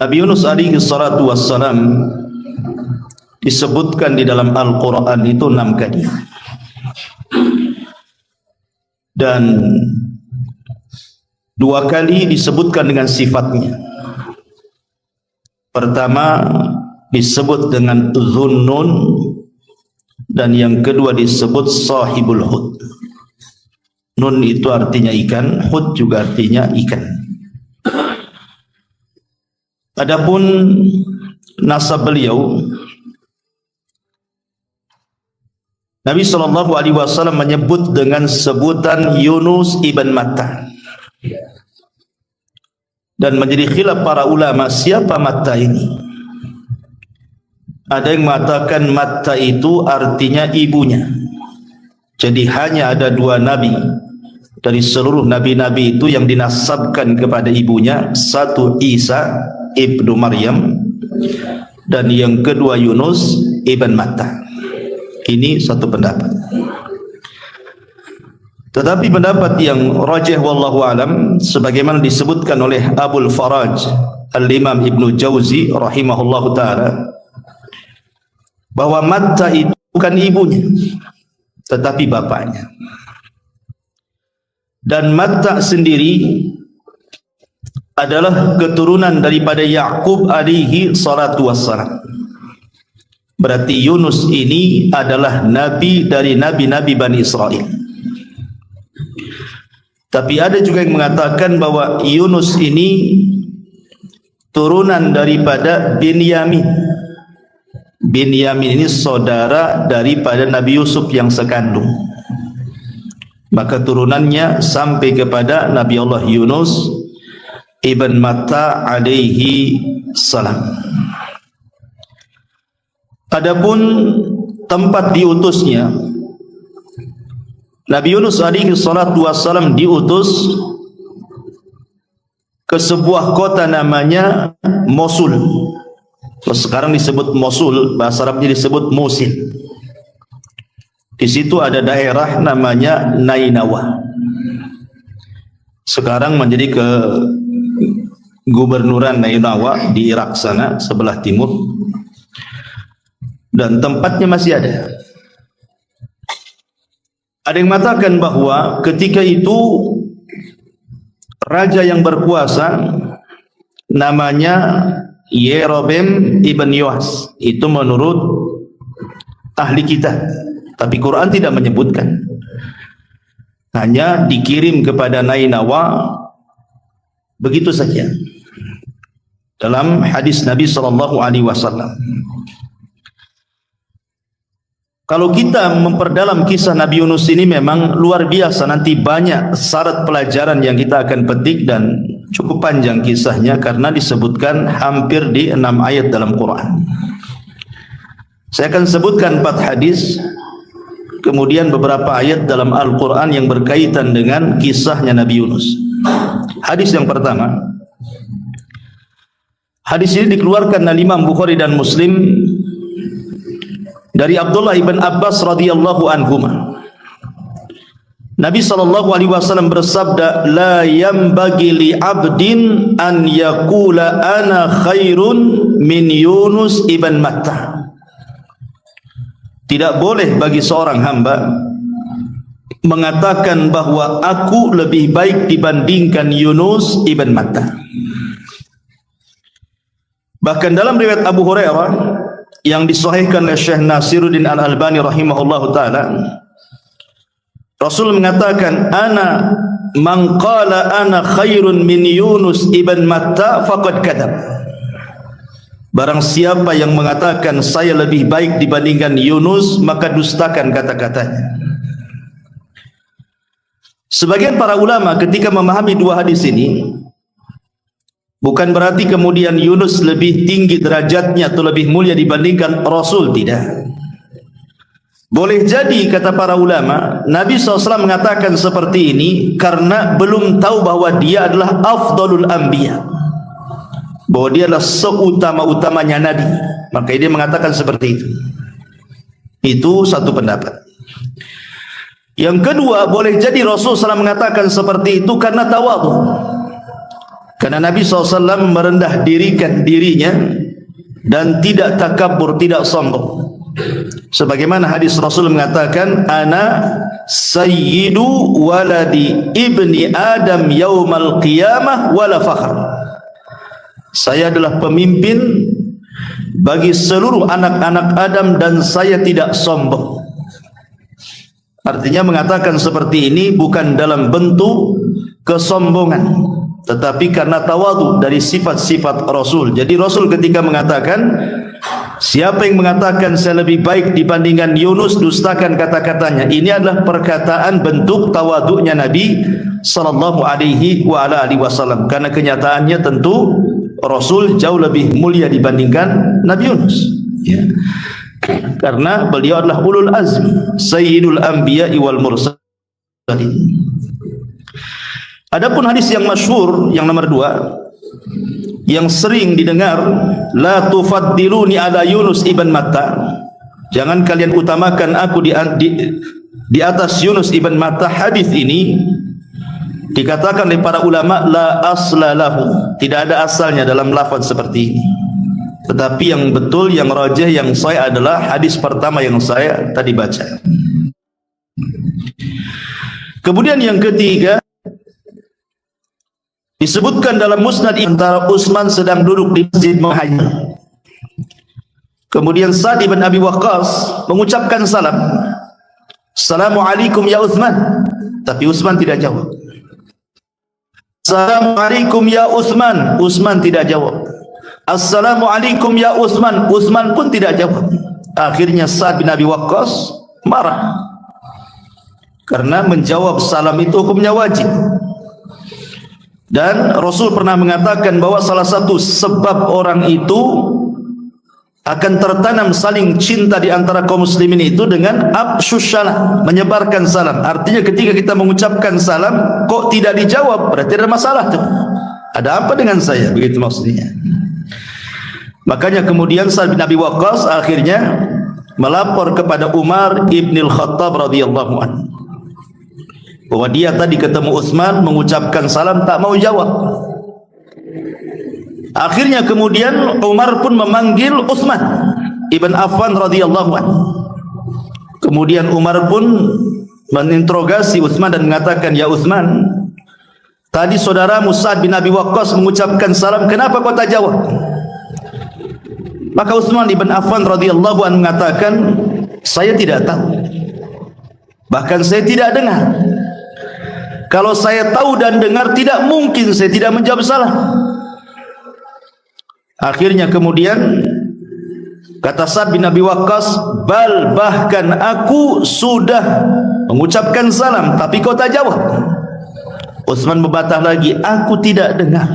Nabi Yunus alaihi salatu wassalam disebutkan di dalam Al-Quran itu 6 kali, dan 2 kali disebutkan dengan sifatnya. Pertama disebut dengan Zunnun, dan yang kedua disebut Sahibul Hud. Nun itu artinya ikan, Hud juga artinya ikan. Adapun nasab beliau, Nabi SAW menyebut dengan sebutan Yunus ibn Matta, dan menjadi khilaf para ulama siapa Matta ini. Ada yang mengatakan Matta itu artinya ibunya. Jadi hanya ada 2 nabi dari seluruh nabi-nabi itu yang dinasabkan kepada ibunya, satu Isa ibnu Maryam, dan yang kedua Yunus ibn Matta. Ini satu pendapat. Tetapi pendapat yang rajih wallahu alam, sebagaimana disebutkan oleh Abul Faraj Al-Imam Ibnu Jauzi rahimahullahu taala, bahwa Matta itu bukan ibunya tetapi bapaknya. Dan Matta sendiri adalah keturunan daripada Yaqub alaihi salatu wassalam. Berarti Yunus ini adalah nabi dari nabi-nabi Bani Israel. Tapi ada juga yang mengatakan bahwa Yunus ini turunan daripada Binyamin. Binyamin ini saudara daripada Nabi Yusuf yang sekandung. Maka turunannya sampai kepada Nabi Allah Yunus ibn Matta alaihi salam. Adapun tempat diutusnya, Nabi Yunus alaihi salatu wassalam diutus ke sebuah kota namanya Mosul. Sekarang disebut Mosul, bahasa Arabnya disebut Musil. Di situ ada daerah namanya Nainawa. Sekarang menjadi ke gubernuran Nainawa di Irak sana, sebelah timur. Dan tempatnya masih ada. Ada yang mengatakan bahwa ketika itu raja yang berkuasa namanya Yerobeam ibn Yoas. Itu menurut ahli kitab, tapi Quran tidak menyebutkan. Hanya dikirim kepada Nainawa begitu saja dalam hadis Nabi SAW. Kalau kita memperdalam kisah Nabi Yunus ini memang luar biasa. Nanti banyak syarat pelajaran yang kita akan petik, dan cukup panjang kisahnya karena disebutkan hampir di 6 ayat dalam Quran. Saya akan sebutkan 4 hadis, kemudian beberapa ayat dalam Al-Quran yang berkaitan dengan kisahnya Nabi Yunus. Hadis yang pertama, hadis ini dikeluarkan oleh Imam Bukhari dan Muslim dari Abdullah ibn Abbas radhiyallahu anhuma. Nabi SAW bersabda, la yambagi li abdin an yakula ana khairun min Yunus ibn Matta. Tidak boleh bagi seorang hamba mengatakan bahwa aku lebih baik dibandingkan Yunus ibn Matta. Bahkan dalam riwayat Abu Hurairah yang disahihkan oleh Syekh Nasiruddin Al-Albani rahimahullahu taala, Rasul mengatakan, ana man qala ana khairun min Yunus ibn Matta faqad kadzab. Barang siapa yang mengatakan saya lebih baik dibandingkan Yunus, maka dustakan kata-katanya. Sebagian para ulama ketika memahami 2 hadis ini, bukan berarti kemudian Yunus lebih tinggi derajatnya atau lebih mulia dibandingkan Rasul, tidak. Boleh jadi kata para ulama, Nabi SAW mengatakan seperti ini karena belum tahu bahwa dia adalah afdalul anbiya, bahwa dia adalah seutama-utamanya Nabi. Maka dia mengatakan seperti itu. Itu satu pendapat. Yang kedua, boleh jadi Rasul SAW mengatakan seperti itu karena tawadhu, Karena Nabi SAW merendah dirikan dirinya dan tidak takabur, tidak sombong. Sebagaimana hadis Rasul mengatakan, ana sayyidu waladi ibni Adam yaumal qiyamah wala fakhr. Saya adalah pemimpin bagi seluruh anak-anak Adam dan saya tidak sombong. Artinya mengatakan seperti ini bukan dalam bentuk kesombongan, tetapi karena tawadhu dari sifat-sifat Rasul. Jadi Rasul ketika mengatakan, siapa yang mengatakan saya lebih baik dibandingkan Yunus, dustakan kata-katanya. Ini adalah perkataan bentuk tawadhu'nya Nabi sallallahu alaihi wa ala alihi wasallam. Karena kenyataannya tentu Rasul jauh lebih mulia dibandingkan Nabi Yunus. Ya. Karena beliau adalah ulul azmi, sayyidul anbiya'i wal mursalin. Adapun hadis yang masyhur yang nomor 2 yang sering didengar, la tufaddiluni ala Yunus ibn Matta, jangan kalian utamakan aku di atas Yunus ibn Matta. Hadis ini dikatakan oleh para ulama la asla lahu, tidak ada asalnya dalam lafaz seperti ini. Tetapi yang betul, yang rajih, yang sahih adalah hadis pertama yang saya tadi baca. Kemudian yang ketiga, disebutkan dalam musnad antara Utsman sedang duduk di masjid menghayat. Kemudian Sa'd bin Abi Waqqas mengucapkan salam, Assalamualaikum ya Utsman. Tapi Utsman tidak jawab. Assalamualaikum ya Utsman. Utsman tidak jawab. Assalamualaikum ya Utsman. Utsman pun tidak jawab. Akhirnya Sa'd bin Abi Waqqas marah, karena menjawab salam itu hukumnya wajib. Dan Rasul pernah mengatakan bahwa salah satu sebab orang itu akan tertanam saling cinta di antara kaum muslimin itu dengan afsyus salam, menyebarkan salam. Artinya ketika kita mengucapkan salam kok tidak dijawab, berarti ada masalah tuh. Ada apa dengan saya? Begitu maksudnya. Makanya kemudian Sa'd bin Abi Waqqas akhirnya melapor kepada Umar ibn al-Khattab radhiyallahu anhu bahwa dia tadi ketemu Utsman mengucapkan salam tak mau jawab. Akhirnya kemudian Umar pun memanggil Utsman ibn Affan radhiyallahu anhu. Kemudian Umar pun meninterogasi Utsman dan mengatakan, ya Utsman, tadi saudaramu Sa'd bin Abi Waqqas mengucapkan salam, kenapa kau tak jawab? Maka Utsman ibn Affan radhiyallahu anhu mengatakan, saya tidak tahu, bahkan saya tidak dengar. Kalau saya tahu dan dengar, tidak mungkin saya tidak menjawab salam. Akhirnya kemudian kata Sa'd bin Abi Waqqas, bahkan aku sudah mengucapkan salam tapi kau tak jawab. Utsman membantah lagi, aku tidak dengar.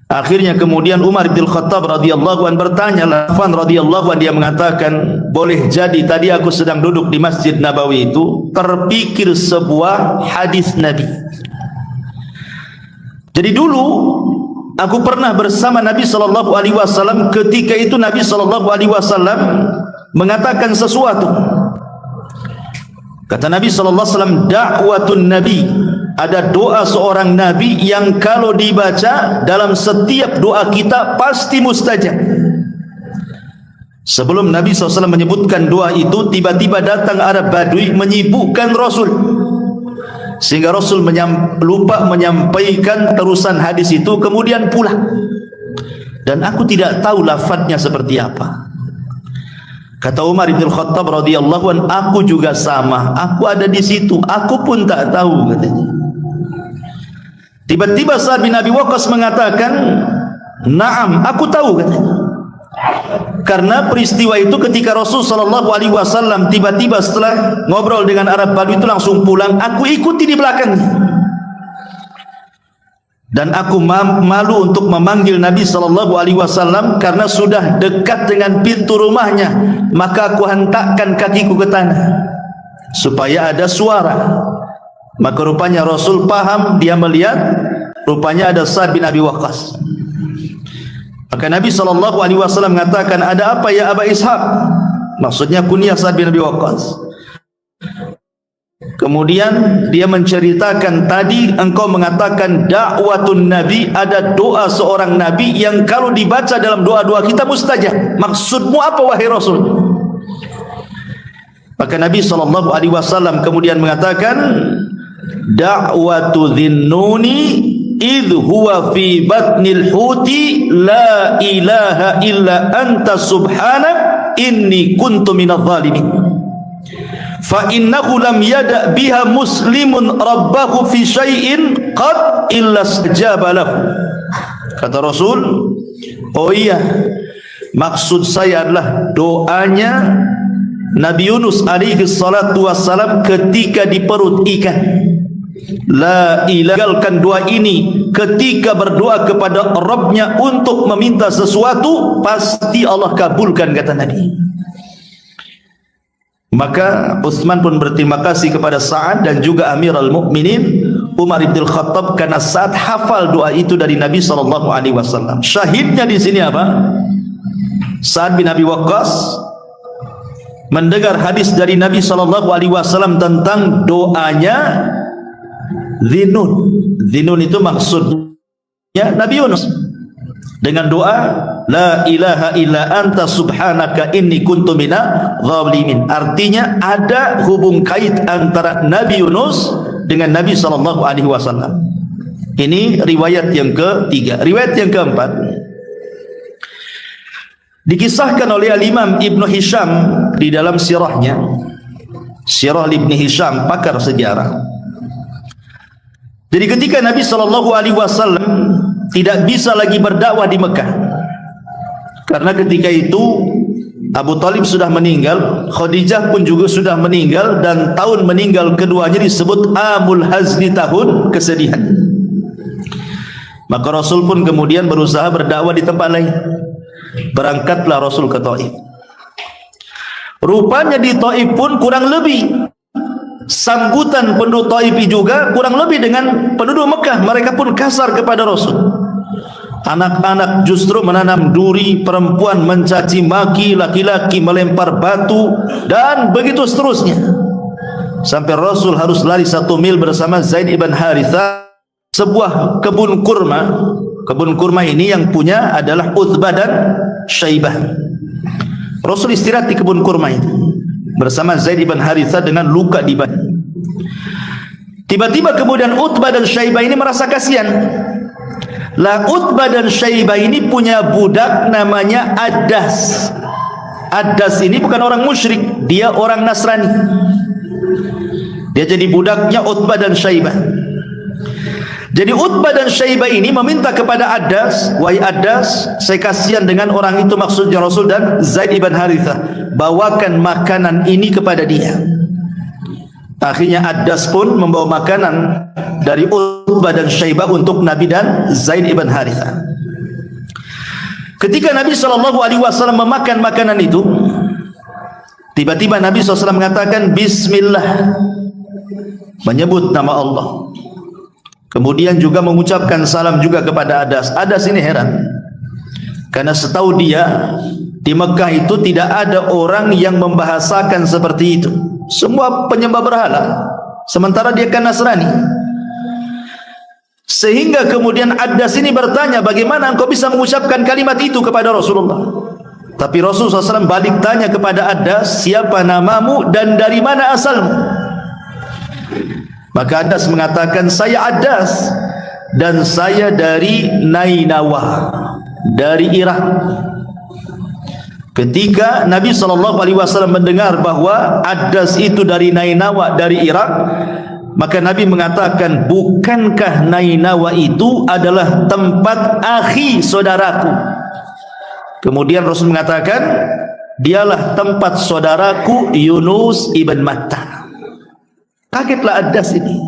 Akhirnya kemudian Umar bin Khattab radhiyallahu anhu bertanya, Affan radhiyallahu anhu, dia mengatakan, boleh jadi tadi aku sedang duduk di Masjid Nabawi itu terpikir sebuah hadis Nabi. Jadi dulu aku pernah bersama Nabi sallallahu alaihi wasallam, ketika itu Nabi sallallahu alaihi wasallam mengatakan sesuatu. Kata Nabi sallallahu alaihi wasallam, da'watun nabi, ada doa seorang nabi yang kalau dibaca dalam setiap doa kita pasti mustajab. Sebelum Nabi SAW menyebutkan doa itu, tiba-tiba datang Arab Badui menyibukkan Rasul, sehingga Rasul lupa menyampaikan terusan hadis itu, kemudian pulang. Dan aku tidak tahu lafadznya seperti apa. Kata Umar bin Khattab radhiyallahu anhu, aku juga sama, aku ada di situ, aku pun tak tahu, katanya. Tiba-tiba Sa'd bin Abi Waqqas mengatakan, "Na'am, aku tahu," katanya. Karena peristiwa itu ketika Rasul sallallahu alaihi wasallam tiba-tiba setelah ngobrol dengan Arab Badui itu langsung pulang, aku ikuti di belakangnya. Dan aku malu untuk memanggil Nabi sallallahu alaihi wasallam karena sudah dekat dengan pintu rumahnya, maka aku hentakkan kakiku ke tanah supaya ada suara. Maka rupanya Rasul paham, dia melihat rupanya ada Sa'd bin Abi Waqqas. Maka Nabi sallallahu alaihi wasallam mengatakan, "Ada apa ya Aba Ishaq?" Maksudnya kunyah Sa'd bin Abi Waqqas. Kemudian dia menceritakan tadi engkau mengatakan dakwatun nabi, ada doa seorang nabi yang kalau dibaca dalam doa-doa kita mustajab. Maksudmu apa wahai Rasul? Maka Nabi SAW kemudian mengatakan da'watu dhinnuni idh huwa fi batnil huti la ilaha illa anta subhanak inni kuntu minadh dhalimin. Fa innahu lam yada' biha muslimun rabbahu fi syai'in qad illa istajaba lahu. Kata Rasul, oh iya, maksud saya adalah doanya Nabi Yunus alaihi salatu wassalam ketika di perut ikan. La ilahalkan doa ini ketika berdoa kepada Rabbnya untuk meminta sesuatu, pasti Allah kabulkan, kata Nabi. Maka Utsman pun berterima kasih kepada Sa'ad dan juga Amirul Mukminin Umar bin Khattab karena Sa'ad hafal doa itu dari Nabi SAW. Syahidnya di sini apa? Sa'ad bin Abi Waqqas mendengar hadis dari Nabi SAW tentang doanya Dhinnun. Dhinnun itu maksudnya Nabi Yunus dengan doa la ilaha illa anta subhanaka inni kuntu minadh dhalimin. Artinya ada hubung kait antara Nabi Yunus dengan Nabi SAW. Ini riwayat yang ketiga. Riwayat yang keempat dikisahkan oleh Al-Imam Ibn Hisham di dalam sirahnya. Sirah Ibn Hisham, pakar sejarah. Jadi ketika Nabi SAW tidak bisa lagi berdakwah di Mekah, karena ketika itu Abu Talib sudah meninggal, Khadijah pun juga sudah meninggal, dan tahun meninggal keduanya disebut Amul Hazni, tahun kesedihan. Maka Rasul pun kemudian berusaha berdakwah di tempat lain. Berangkatlah Rasul ke Taif. Rupanya di Taif pun kurang lebih sambutan penduduk Taif juga kurang lebih dengan penduduk Mekah. Mereka pun kasar kepada Rasul. Anak-anak justru menanam duri, perempuan mencaci maki, laki-laki melempar batu, dan begitu seterusnya. Sampai Rasul harus lari 1 mil bersama Zaid ibn Harithah, sebuah kebun kurma. Kebun kurma ini yang punya adalah Utbah dan Syaibah. Rasul istirahat di kebun kurma itu bersama Zaid ibn Harithah dengan luka di badan. Tiba-tiba kemudian Utbah dan Syaibah ini merasa kasihan. Lah Utbah dan Syaibah ini punya budak namanya Addas. Addas ini bukan orang musyrik, dia orang Nasrani. Dia jadi budaknya Utbah dan Syaibah. Jadi Utbah dan Syaibah ini meminta kepada Addas, wahai Addas, saya kasihan dengan orang itu, maksudnya Rasul dan Zaid ibn Harithah, bawakan makanan ini kepada dia. Akhirnya Addas pun membawa makanan dari Utbah dan Syaibah untuk Nabi dan Zaid ibn Harithah. Ketika Nabi SAW memakan makanan itu, tiba-tiba Nabi SAW mengatakan Bismillah, menyebut nama Allah. Kemudian juga mengucapkan salam juga kepada Addas. Addas ini heran, karena setahu dia di Mekah itu tidak ada orang yang membahasakan seperti itu. Semua penyembah berhala, sementara dia kan Nasrani. Sehingga kemudian Addas ini bertanya, bagaimana engkau bisa mengucapkan kalimat itu kepada Rasulullah? Tapi Rasulullah SAW balik tanya kepada Addas, siapa namamu dan dari mana asalmu? Maka Addas mengatakan, saya Addas dan saya dari Nainawa, dari Irak. Ketika Nabi SAW mendengar bahwa Addas itu dari Nainawa, dari Irak, maka Nabi mengatakan, bukankah Nainawa itu adalah tempat akhi saudaraku? Kemudian Rasul mengatakan, dialah tempat saudaraku Yunus ibn Matta. Kagetlah Addas ini,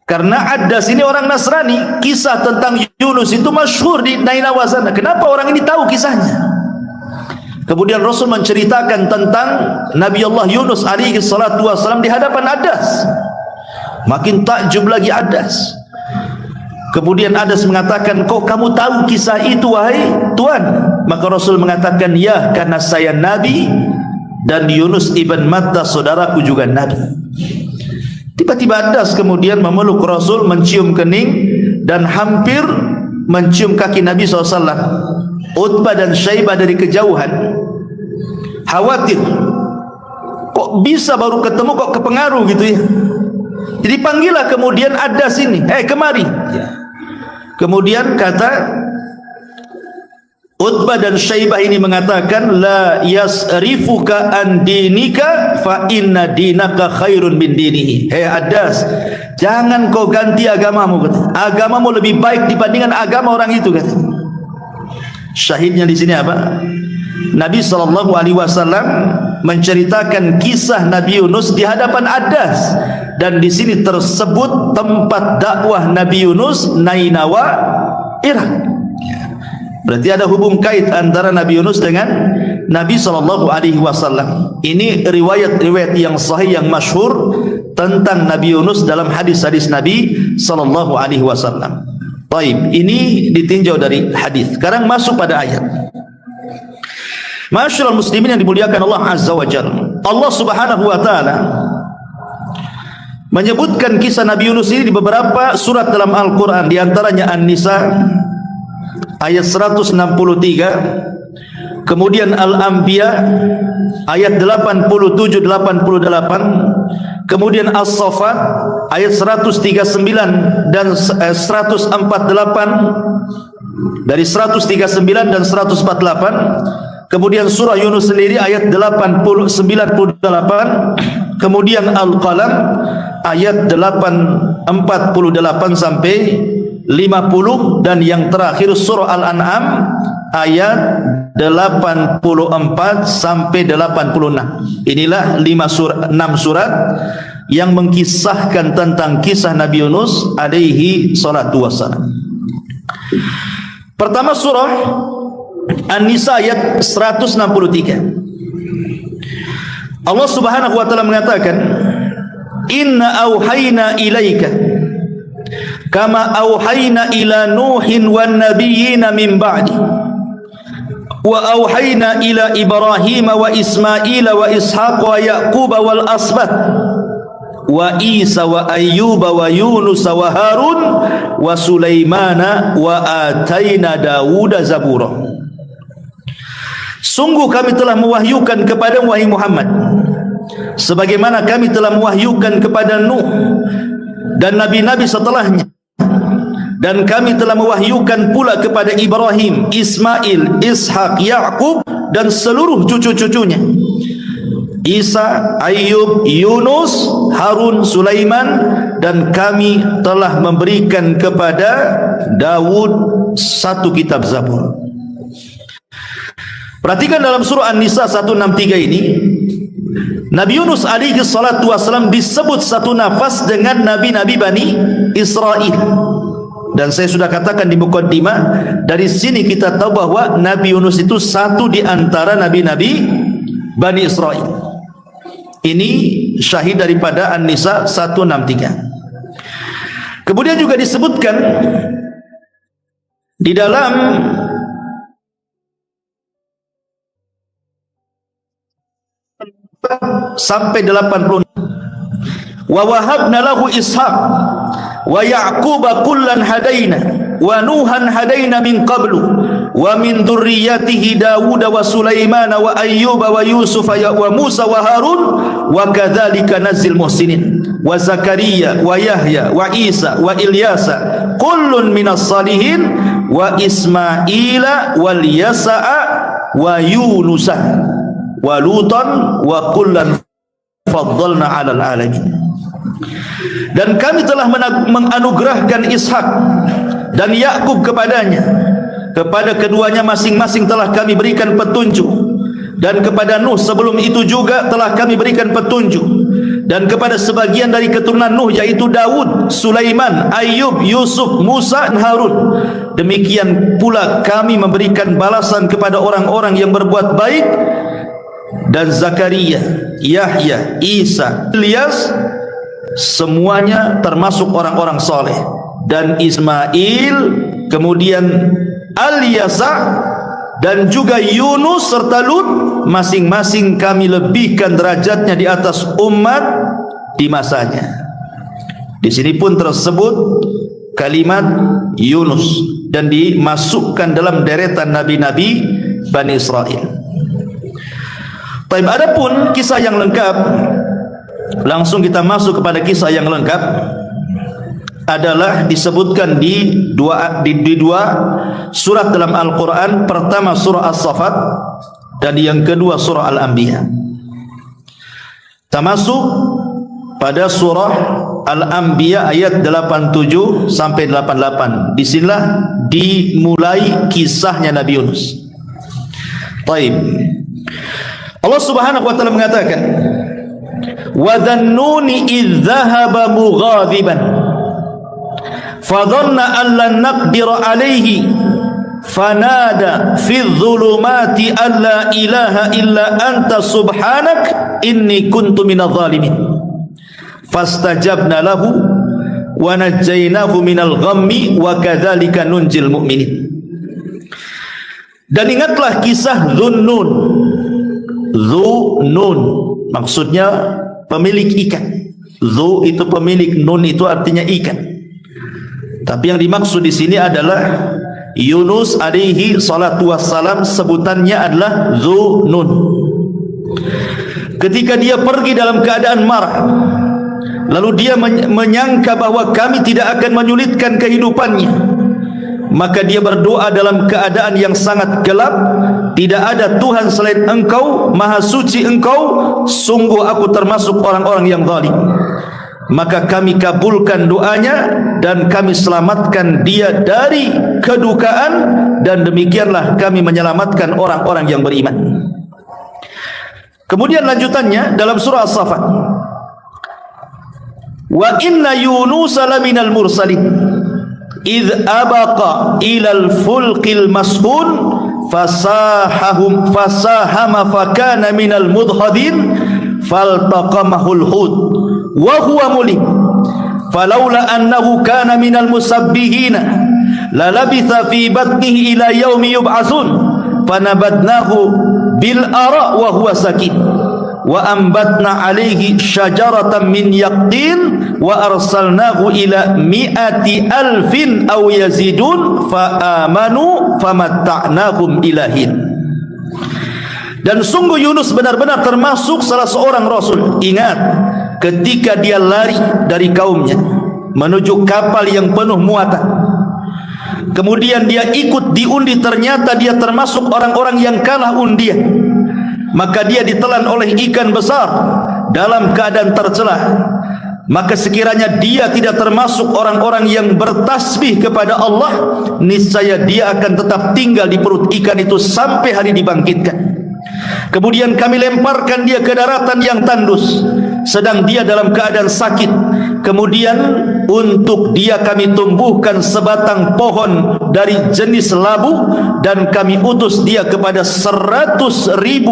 karena Addas ini orang Nasrani. Kisah tentang Yunus itu masyhur di Nainawa sana. Kenapa orang ini tahu kisahnya? Kemudian Rasul menceritakan tentang Nabi Allah Yunus alaihi salatu wassalam di hadapan Addas. Makin takjub lagi Addas. Kemudian Addas mengatakan, kok kamu tahu kisah itu wahai Tuhan? Maka Rasul mengatakan, ya, karena saya Nabi dan Yunus ibn Matta saudaraku juga nabi. Tiba-tiba Adas kemudian memeluk Rasul, mencium kening dan hampir mencium kaki Nabi SAW. Utbah dan Syaibah dari kejauhan khawatir, kok bisa baru ketemu kok kepengaruh gitu ya. Jadi panggillah kemudian Adas ini, kemari. Kemudian kata Utbah dan Syaibah ini mengatakan, la yasrifuka an dinika fa inna dinaka khairun min dinihi. Adas, jangan kau ganti agamamu, kata. Agamamu lebih baik dibandingkan agama orang itu, kata. Syahidnya di sini apa? Nabi SAW menceritakan kisah Nabi Yunus di hadapan Adas, dan di sini tersebut tempat dakwah Nabi Yunus, Nainawa, Irak. Berarti ada hubung kait antara Nabi Yunus dengan Nabi SAW. Ini riwayat-riwayat yang sahih, yang masyhur tentang Nabi Yunus dalam hadis-hadis Nabi SAW. Baik, ini ditinjau dari hadis. Sekarang masuk pada ayat. Masyaallah muslimin yang dimuliakan Allah Azza wa Jalla. Allah Subhanahu wa taala menyebutkan kisah Nabi Yunus ini di beberapa surat dalam Al-Qur'an, di antaranya An-Nisa ayat 163, kemudian Al-Anbiya ayat 87-88, kemudian As-Saffat ayat 139 dan 148, dari 139 dan 148, kemudian surah Yunus sendiri ayat 98, kemudian Al-Qalam ayat 48 sampai 50, dan yang terakhir surah Al-An'am ayat 84 sampai 86. Inilah 6 surat yang mengkisahkan tentang kisah Nabi Yunus alaihi salatu wassalam. Pertama surah An-Nisa ayat 163. Allah Subhanahu wa taala mengatakan, inna auhayna ilaika kama auhayna ila Nuhin wan nabiyina min ba'di wa auhayna ila Ibrahim wa Ismail wa Ishaq wa Yaqub wal asbat wa Isa wa Ayyub wa Yunus wa Harun wa Sulaimana wa atayna Dawuda zabura. Sungguh kami telah mewahyukan kepada wahai Muhammad sebagaimana kami telah mewahyukan kepada Nuh dan nabi-nabi setelahnya, dan kami telah mewahyukan pula kepada Ibrahim, Ismail, Ishak, Yaqub dan seluruh cucu-cucunya, Isa, Ayyub, Yunus, Harun, Sulaiman, dan kami telah memberikan kepada Dawud satu kitab Zabur. Perhatikan dalam surah An-Nisa 163 ini, Nabi Yunus alaihi salatu wassalam disebut satu nafas dengan nabi-nabi Bani Israel. Dan saya sudah katakan di mukaddimah, dari sini kita tahu bahwa Nabi Yunus itu satu di antara nabi-nabi Bani Israel. Ini syahid daripada An-Nisa 163. Kemudian juga disebutkan di dalam sampai 80, wa wahabna lahu Ishaq wa Yaquba kullan hadaina wa Nuhan hadaina min qablu wa min dzurriyyatihi Dawud wa Sulaiman wa Ayyub wa Yusuf wa Musa wa Harun wa kadzalika nazil muhsinin wa Zakaria wa Yahya wa Isa wa Ilyasa kullun minas salihin wa Ismaila wal Yasa'a wa Yunusa wa Lutan wa kullan faddalna 'alal alamin. Dan kami telah menganugerahkan Ishak dan Yakub kepadanya, kepada keduanya masing-masing telah kami berikan petunjuk, dan kepada Nuh sebelum itu juga telah kami berikan petunjuk, dan kepada sebagian dari keturunan Nuh yaitu Dawud, Sulaiman, Ayyub, Yusuf, Musa dan Harun. Demikian pula kami memberikan balasan kepada orang-orang yang berbuat baik, dan Zakaria, Yahya, Isa, Ilyas, semuanya termasuk orang-orang soleh, dan Ismail, kemudian Al-Yasa, dan juga Yunus serta Lut, masing-masing kami lebihkan derajatnya di atas umat di masanya. Di sini pun tersebut kalimat Yunus dan dimasukkan dalam deretan nabi-nabi Bani Israel. Baik, adapun kisah yang lengkap, langsung kita masuk kepada kisah yang lengkap, adalah disebutkan di dua surat dalam Al-Quran. Pertama surah As-Saffat dan yang kedua surah Al-Anbiya. Kita masuk pada surah Al-Anbiya ayat 87 sampai 88. Disinilah dimulai kisahnya Nabi Yunus. Baik, Allah Subhanahu wa taala mengatakan, wa dhannuni idh dhahaba mughadiban fadhanna an lan naqdira alayhi fanada fi dhulumati an la ilaha illa anta subhanak inni kuntu minadh dhalimin fastajabna lahu wa najjaynahu minal ghammi wa kadzalika nunjil mu'minin. Dan ingatlah kisah Dhunnun. Dhunnun maksudnya pemilik ikan. Dhu itu pemilik, nun itu artinya ikan. Tapi yang dimaksud di sini adalah Yunus alaihi salatu wassalam, sebutannya adalah Dhunnun. Ketika dia pergi dalam keadaan marah, lalu dia menyangka bahwa kami tidak akan menyulitkan kehidupannya, maka dia berdoa dalam keadaan yang sangat gelap, tidak ada Tuhan selain Engkau, Maha Suci Engkau, sungguh aku termasuk orang-orang yang zalim. Maka kami kabulkan doanya dan kami selamatkan dia dari kedukaan, dan demikianlah kami menyelamatkan orang-orang yang beriman. Kemudian lanjutannya dalam surah As-Saffat, wa inna Yunusa laminal mursalin idh abaqa ilal fulqil mashhun fasahama fakana minal mudhadin faltaqamahul hud wa huwa mulim falaula annahu kana minal musabbihina la labitha fi batnihi ila yaumi yub'atsun fanabadnahu bil ara wa huwa sakin wa ambatna alaihi syajaratan min yaqtin wa arsalnahu ila mi'ati alfin aw yazidun fa amanu famatta'nahum ilahin. Dan sungguh Yunus benar-benar termasuk salah seorang rasul. Ingat, ketika dia lari dari kaumnya menuju kapal yang penuh muatan, kemudian dia ikut diundi, ternyata dia termasuk orang-orang yang kalah undian, maka dia ditelan oleh ikan besar dalam keadaan tercelah. Maka sekiranya dia tidak termasuk orang-orang yang bertasbih kepada Allah, niscaya dia akan tetap tinggal di perut ikan itu sampai hari dibangkitkan. Kemudian kami lemparkan dia ke daratan yang tandus, sedang dia dalam keadaan sakit. Kemudian untuk dia kami tumbuhkan sebatang pohon dari jenis labu, dan kami utus dia kepada 100.000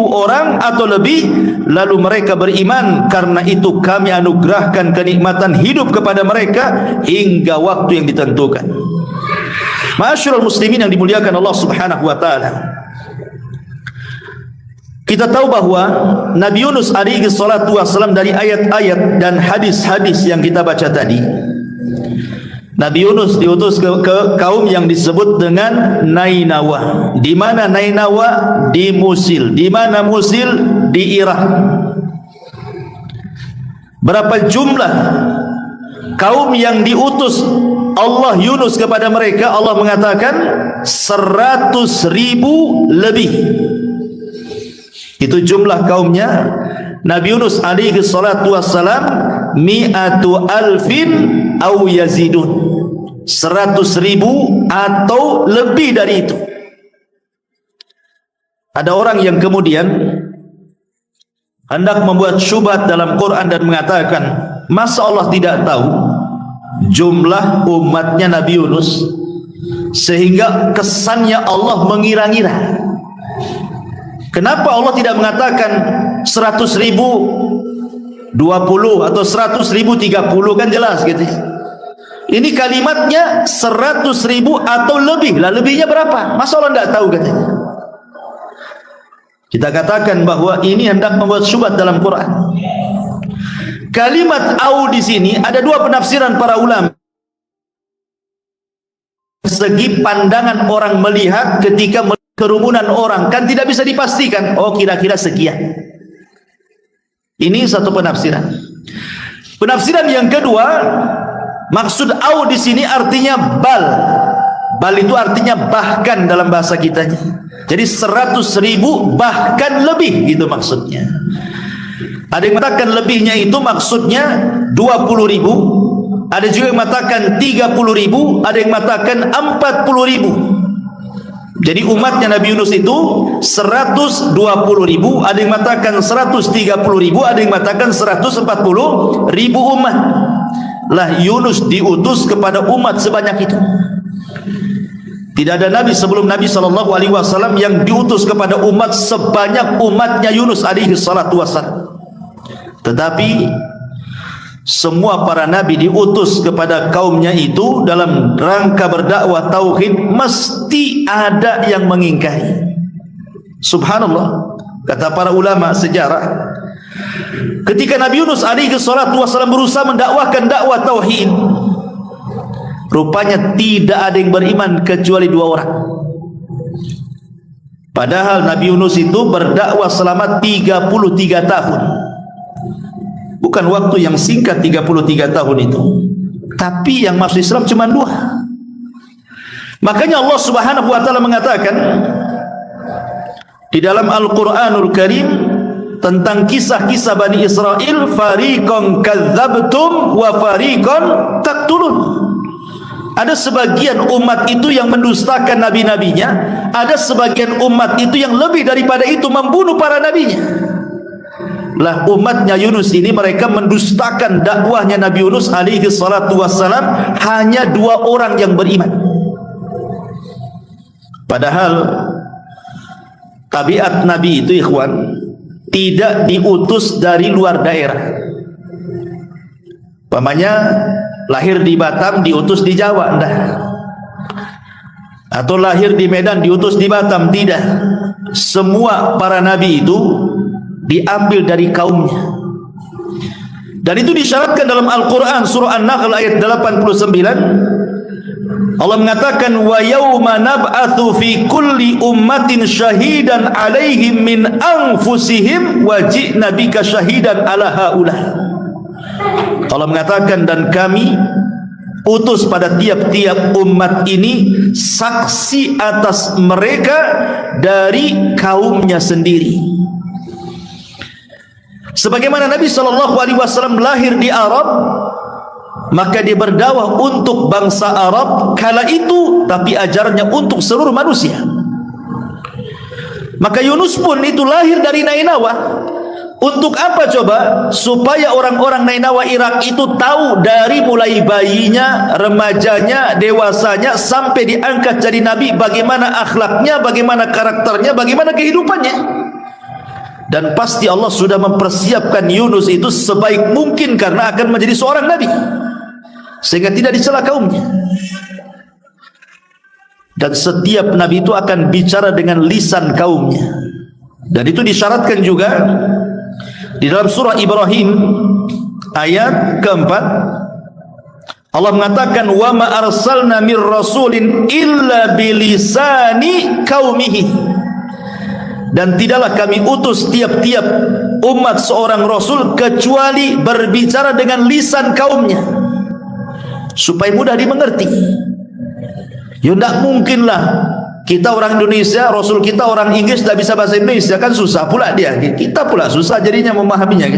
orang atau lebih, lalu mereka beriman. Karena itu kami anugerahkan kenikmatan hidup kepada mereka hingga waktu yang ditentukan. Ma'asyiral muslimin yang dimuliakan Allah Subhanahu wa taala, kita tahu bahwa Nabi Yunus alaihi salatu wassalam, dari ayat-ayat dan hadis-hadis yang kita baca tadi, Nabi Yunus diutus ke kaum yang disebut dengan Nainawa. Di mana Nainawa? Di Musil. Di mana Musil? Di Irak. Berapa jumlah kaum yang diutus Allah Yunus kepada mereka? Allah mengatakan 100.000 lebih. Itu jumlah kaumnya Nabi Yunus alaihi salatu wassalam, mi'atu alfin aw yazidun, 100.000 atau lebih dari itu. Ada orang yang kemudian hendak membuat syubhat dalam Quran dan mengatakan, masa Allah tidak tahu jumlah umatnya Nabi Yunus sehingga kesannya Allah mengira-ngira? Kenapa Allah tidak mengatakan 100.000 20 atau 100.000 30, kan jelas gitu. Ini kalimatnya 100.000 atau lebih. Lah lebihnya berapa? Masa Allah tidak tahu katanya? Kita katakan bahwa ini hendak membuat syubhat dalam Quran. Kalimat au di sini ada dua penafsiran para ulama. Segi pandangan orang melihat ketika kerumunan orang kan tidak bisa dipastikan. Oh, kira-kira sekian. Ini satu penafsiran. Penafsiran yang kedua, maksud au di sini artinya bal. Bal itu artinya bahkan dalam bahasa kitanya. Jadi 100.000 bahkan lebih gitu maksudnya. Ada yang mengatakan lebihnya itu maksudnya 20.000. Ada juga yang mengatakan 30.000. Ada yang mengatakan 40.000. Jadi umatnya Nabi Yunus itu 120.000. Ada yang mengatakan 130.000. Ada yang mengatakan 140.000 umat. Lah Yunus diutus kepada umat sebanyak itu. Tidak ada nabi sebelum Nabi SAW yang diutus kepada umat sebanyak umatnya Yunus alaihi salatu wassalam. Tetapi semua para nabi diutus kepada kaumnya itu dalam rangka berdakwah tauhid, mesti ada yang mengingkari. Subhanallah, kata para ulama sejarah, ketika Nabi Yunus alaihi salatu wassalam berusaha mendakwahkan dakwah tauhid, rupanya tidak ada yang beriman kecuali 2 orang. Padahal Nabi Yunus itu berdakwah selama 33 tahun. Bukan waktu yang singkat 33 tahun itu. Tapi yang masuk Islam cuma 2. Makanya Allah Subhanahu wa taala mengatakan di dalam Al-Qur'anul Karim tentang kisah-kisah Bani Israel, fariqan kadzabtum wa fariqan taqtulun. Ada sebagian umat itu yang mendustakan nabi-nabinya, ada sebagian umat itu yang lebih daripada itu membunuh para nabinya. Lah umatnya Yunus ini mereka mendustakan dakwahnya Nabi Yunus alaihi salatu wassalam, hanya 2 orang yang beriman. Padahal tabiat nabi itu ikhwan tidak diutus dari luar daerah. Pamannya lahir di Batam diutus di Jawa, enggak. Atau lahir di Medan diutus di Batam, tidak. Semua para nabi itu diambil dari kaumnya. Dan itu disyaratkan dalam Al-Quran surah An-Nahl ayat 89. Allah mengatakan wa yauma nab'atsu fi kulli ummatin syahidan 'alaihim min anfusihim wa ji'na bika syahidan 'ala haula. Allah mengatakan dan kami utus pada tiap-tiap umat ini saksi atas mereka dari kaumnya sendiri. Sebagaimana Nabi SAW lahir di Arab, maka dia berdakwah untuk bangsa Arab kala itu, tapi ajarnya untuk seluruh manusia. Maka Yunus pun itu lahir dari Nainawa. Untuk apa coba? Supaya orang-orang Nainawa Irak itu tahu dari mulai bayinya, remajanya, dewasanya sampai diangkat jadi nabi, bagaimana akhlaknya, bagaimana karakternya, bagaimana kehidupannya. Dan pasti Allah sudah mempersiapkan Yunus itu sebaik mungkin karena akan menjadi seorang nabi, sehingga tidak dicela kaumnya. Dan setiap nabi itu akan bicara dengan lisan kaumnya. Dan itu disyaratkan juga di dalam surah Ibrahim ayat keempat. Allah mengatakan wa ma arsalna mir rasulin illa bilisani qaumihi. Dan tidaklah kami utus tiap-tiap umat seorang rasul kecuali berbicara dengan lisan kaumnya supaya mudah dimengerti. Ya tidak mungkinlah kita orang Indonesia, Rasul kita orang Inggris tidak bisa bahasa Indonesia, kan susah pula dia. Kita pula susah jadinya memahaminya.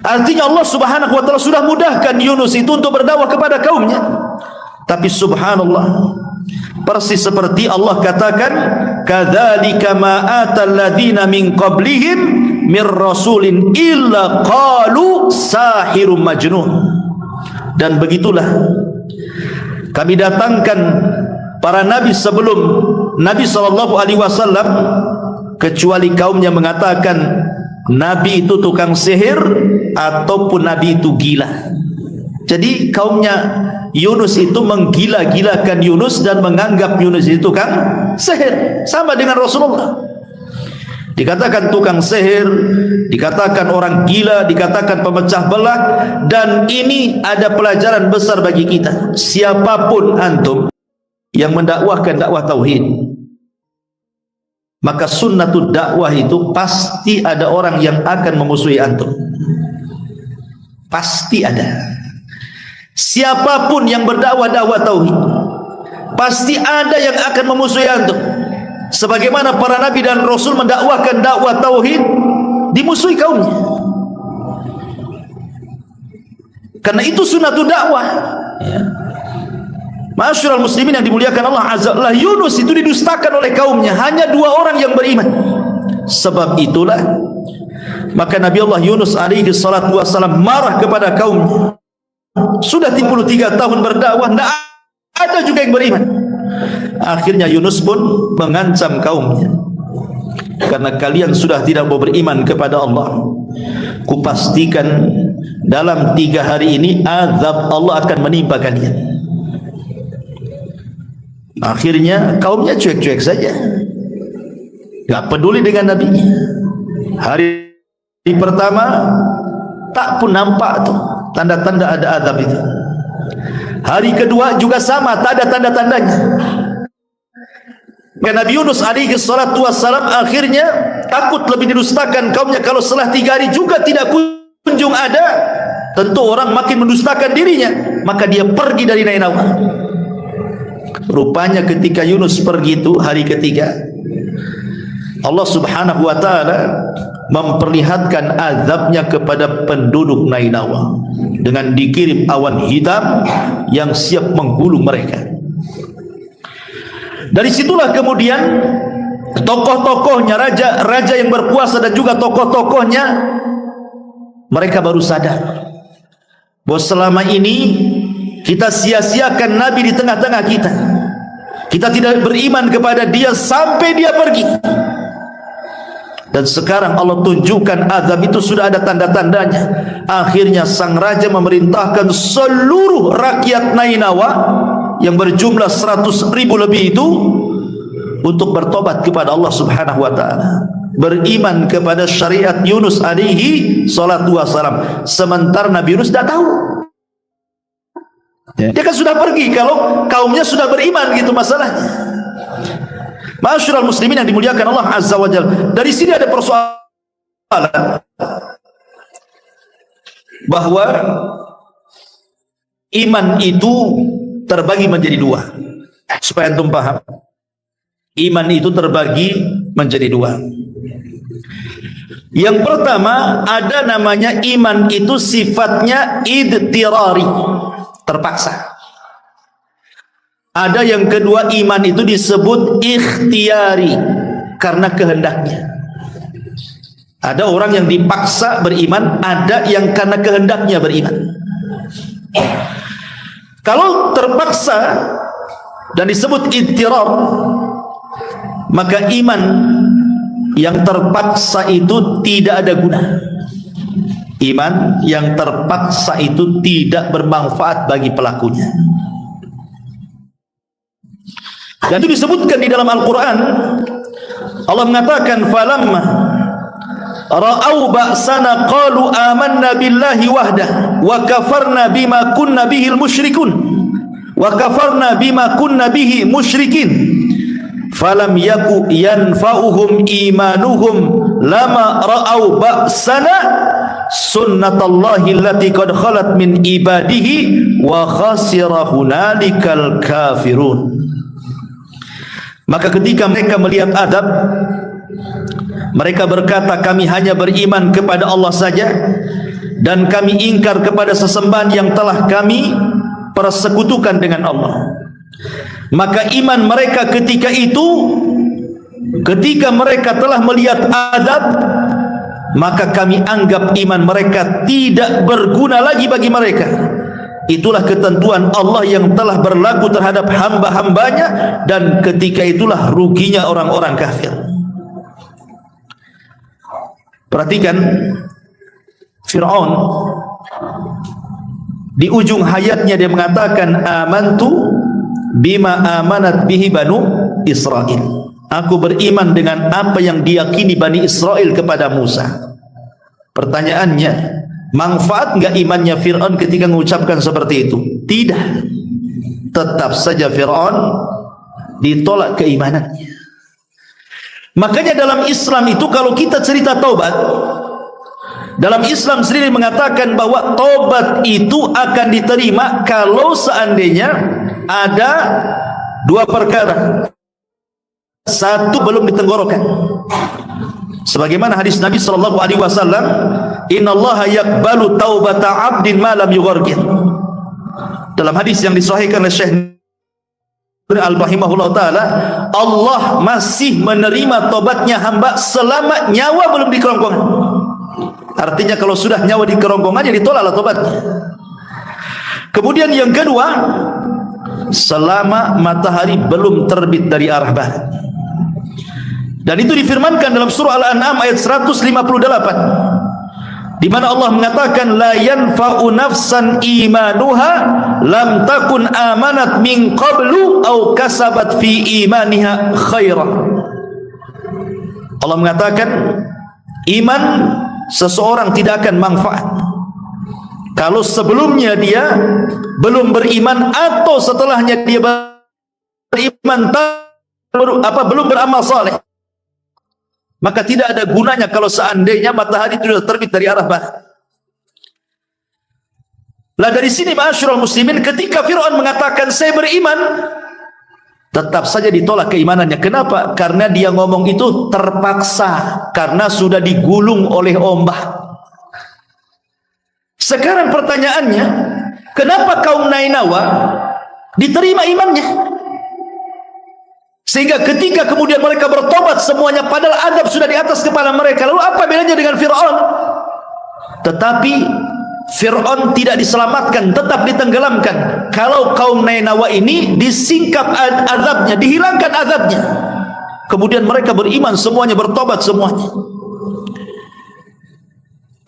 Artinya Allah Subhanahu wa taala sudah mudahkan Yunus itu untuk berdakwah kepada kaumnya. Tapi subhanallah, persis seperti Allah katakan, kadzalika ma atal ladzina min qablihim mir rasulin illa qalu sahirun majnun. Dan begitulah kami datangkan para nabi sebelum Nabi SAW, kecuali kaumnya mengatakan nabi itu tukang sihir ataupun nabi itu gila. Jadi kaumnya Yunus itu menggila-gilakan Yunus dan menganggap Yunus itu tukang sihir, sama dengan Rasulullah. dikatakan tukang sihir, dikatakan orang gila, dikatakan pemecah belah. Dan ini ada pelajaran besar bagi kita. Siapapun antum yang mendakwahkan dakwah tauhid, maka sunnatul dakwah itu pasti ada orang yang akan memusuhi antum. Pasti ada. Siapapun yang berdakwah dakwah tauhid, pasti ada yang akan memusuhi antum. Sebagaimana para nabi dan rasul mendakwahkan dakwah tauhid, dimusuhi kaumnya. Karena itu sunnatul dakwah. Ya. Ma'asyiral muslimin yang dimuliakan Allah Azza wa Jalla, Yunus itu didustakan oleh kaumnya, hanya 2 orang yang beriman. Sebab itulah maka Nabi Allah Yunus alaihi salatu wassalam marah kepada kaumnya. Sudah 33 tahun berdakwah, tidak ada juga yang beriman. Akhirnya Yunus pun mengancam kaumnya, karena kalian sudah tidak mau beriman kepada Allah, kupastikan dalam 3 hari ini azab Allah akan menimpa kalian. Akhirnya kaumnya cuek-cuek saja, tidak peduli dengan Nabi. Hari pertama tak pun nampak tuh tanda-tanda ada azab itu. Hari kedua juga sama, tak ada tanda-tandanya. Nabi Yunus alaihi salatu wassalam akhirnya takut lebih didustakan kaumnya. Kalau setelah 3 hari juga tidak kunjung ada, tentu orang makin mendustakan dirinya. Maka dia pergi dari Nainawa. Rupanya ketika Yunus pergi itu hari ketiga, Allah subhanahu wa ta'ala memperlihatkan azabnya kepada penduduk Nainawa dengan dikirim awan hitam yang siap menggulung mereka. Dari situlah kemudian tokoh-tokohnya, raja yang berkuasa dan juga tokoh-tokohnya, mereka baru sadar bahwa selama ini kita sia-siakan Nabi di tengah-tengah kita. Kita tidak beriman kepada dia sampai dia pergi. Dan sekarang Allah tunjukkan azab itu sudah ada tanda-tandanya. Akhirnya sang raja memerintahkan seluruh rakyat Nainawa yang berjumlah 100.000 lebih itu untuk bertobat kepada Allah subhanahu wa ta'ala, beriman kepada syariat Yunus alaihi salatu wassalam. Sementara Nabi Yunus tidak tahu. Dia kan sudah pergi, kalau kaumnya sudah beriman, gitu masalahnya. Ma'asyiral muslimin yang dimuliakan Allah Azza wa Jalla, dari sini ada persoalan bahwa iman itu terbagi menjadi 2. Supaya antum paham, iman itu terbagi menjadi 2. Yang pertama, ada namanya iman itu sifatnya idtirari, terpaksa. Ada yang kedua, iman itu disebut ikhtiyari, karena kehendaknya. Ada orang yang dipaksa beriman, ada yang karena kehendaknya beriman. Kalau terpaksa dan disebut idtirar, maka iman yang terpaksa itu tidak ada guna. Iman yang terpaksa itu tidak bermanfaat bagi pelakunya. Dan itu disebutkan di dalam Al-Quran. Allah mengatakan, falamma ra'au ba'sana qalu amanna billahi wahdah wa kafarna bima kunna bihil musyrikun wa kafarna bima kunna bihi musyrikin falam yaku yanfa'uhum imanuhum lama ra'au ba'sana sunnatallahi allati qad khalat min ibadihi wa khasira hunalikal kafirun. Maka ketika mereka melihat adab, mereka berkata, kami hanya beriman kepada Allah saja, dan kami ingkar kepada sesembahan yang telah kami persekutukan dengan Allah. Maka iman mereka ketika itu, ketika mereka telah melihat adab, maka kami anggap iman mereka tidak berguna lagi bagi mereka. Itulah ketentuan Allah yang telah berlaku terhadap hamba-hambanya, dan ketika itulah ruginya orang-orang kafir. Perhatikan Fir'aun, di ujung hayatnya dia mengatakan, amantu bima amanat bihi banu Israel. Aku beriman dengan apa yang diyakini Bani Israel kepada Musa. Pertanyaannya, manfaat enggak imannya Fir'aun ketika mengucapkan seperti itu? Tidak. Tetap saja Fir'aun ditolak keimanannya. Makanya dalam Islam itu kalau kita cerita taubat, dalam Islam sendiri mengatakan bahwa taubat itu akan diterima kalau seandainya ada dua perkara. Satu, belum ditenggorokan. Sebagaimana hadis Nabi sallallahu alaihi wasallam, "Innallaha yaqbalu taubata 'abdin ma lam yughargir." Dalam hadis yang disahihkan oleh Syekh Al-Bahimahullah Ta'ala, Allah masih menerima tobatnya hamba selama nyawa belum di kerongkongan. Artinya kalau sudah nyawa di kerongkongan, ya ditolaklah tobatnya. Kemudian yang kedua, selama matahari belum terbit dari arah barat. Dan itu difirmankan dalam surah Al-An'am ayat 158, di mana Allah mengatakan, la yanfa'u nafsan imanuha lam takun amanat min qablu au kasabat fi imaniha khaira. Allah mengatakan iman seseorang tidak akan manfaat kalau sebelumnya dia belum beriman atau setelahnya dia beriman belum beramal saleh. Maka tidak ada gunanya kalau seandainya matahari itu sudah terbit dari arah barat. Lah dari sini ma'asyiral muslimin, ketika Fir'aun mengatakan saya beriman, tetap saja ditolak keimanannya. Kenapa? Karena dia ngomong itu terpaksa, karena sudah digulung oleh ombak. Sekarang pertanyaannya, kenapa kaum Nainawa diterima imannya? Sehingga ketika kemudian mereka bertobat semuanya, padahal adab sudah di atas kepala mereka. Lalu apa bedanya dengan Fir'aun? Tetapi Fir'aun tidak diselamatkan, tetap ditenggelamkan. Kalau kaum Nainawa ini disingkap azabnya, dihilangkan azabnya. Kemudian mereka beriman semuanya, bertobat semuanya.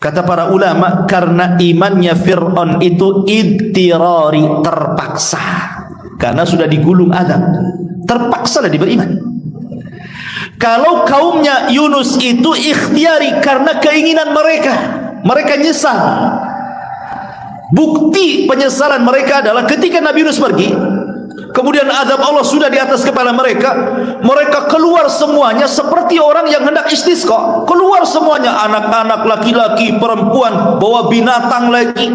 Kata para ulama, karena imannya Fir'aun itu idtirari, terpaksa. Karena sudah digulung azab, terpaksa lah diberiman. Kalau kaumnya Yunus itu ikhtiari, karena keinginan mereka, mereka nyesal. Bukti penyesalan mereka adalah ketika Nabi Yunus pergi, kemudian azab Allah sudah di atas kepala mereka, mereka keluar semuanya seperti orang yang hendak istisqa. Keluar semuanya, anak-anak, laki-laki, perempuan, bawa binatang lagi.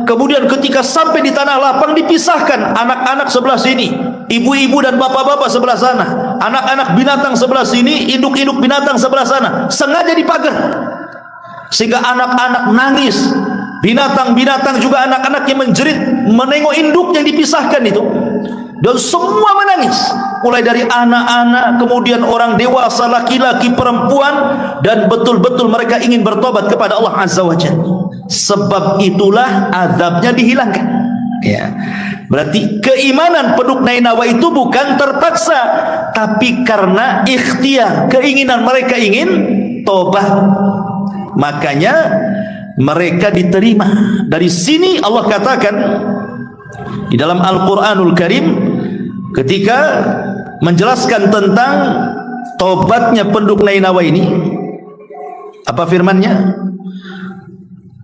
Kemudian ketika sampai di tanah lapang, dipisahkan, anak-anak sebelah sini, ibu-ibu dan bapak-bapak sebelah sana, anak-anak binatang sebelah sini, induk-induk binatang sebelah sana. Sengaja dipagar sehingga anak-anak nangis, binatang-binatang juga anak-anaknya menjerit menengok induk yang dipisahkan itu, dan semua menangis, mulai dari anak-anak, kemudian orang dewasa, laki-laki, perempuan, dan betul-betul mereka ingin bertobat kepada Allah Azza wa Jalla. Sebab itulah azabnya dihilangkan. Ya, berarti keimanan penduduk Nainawa itu bukan terpaksa, tapi karena ikhtiar, keinginan mereka ingin tobat, makanya mereka diterima. Dari sini Allah katakan di dalam Al-Quranul Karim, ketika menjelaskan tentang tobatnya penduduk Nainawa ini, apa firmannya?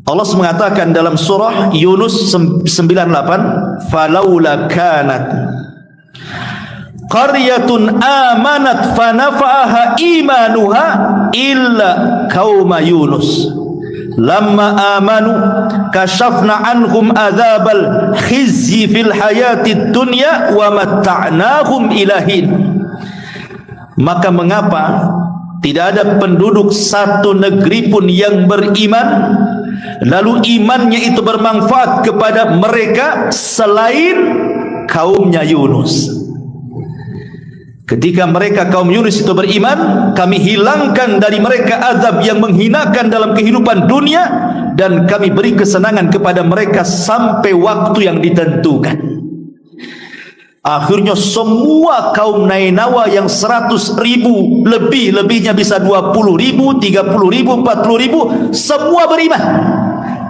Allah mengatakan dalam surah Yunus 98, falaula kanat qaryatun amanat fanafa'aha imanuha illa qauma Yunus lamma amanu kashafna anhum adzabal khizyi fil hayatid dunya wa matta'nahum ilahin. Maka mengapa tidak ada penduduk satu negeri pun yang beriman, lalu imannya itu bermanfaat kepada mereka selain kaumnya Yunus. Ketika mereka kaum Yunus itu beriman, kami hilangkan dari mereka azab yang menghinakan dalam kehidupan dunia, dan kami beri kesenangan kepada mereka sampai waktu yang ditentukan. Akhirnya semua kaum Nainawa yang 100.000 lebihnya bisa 20.000, 30.000, 40.000, semua beriman.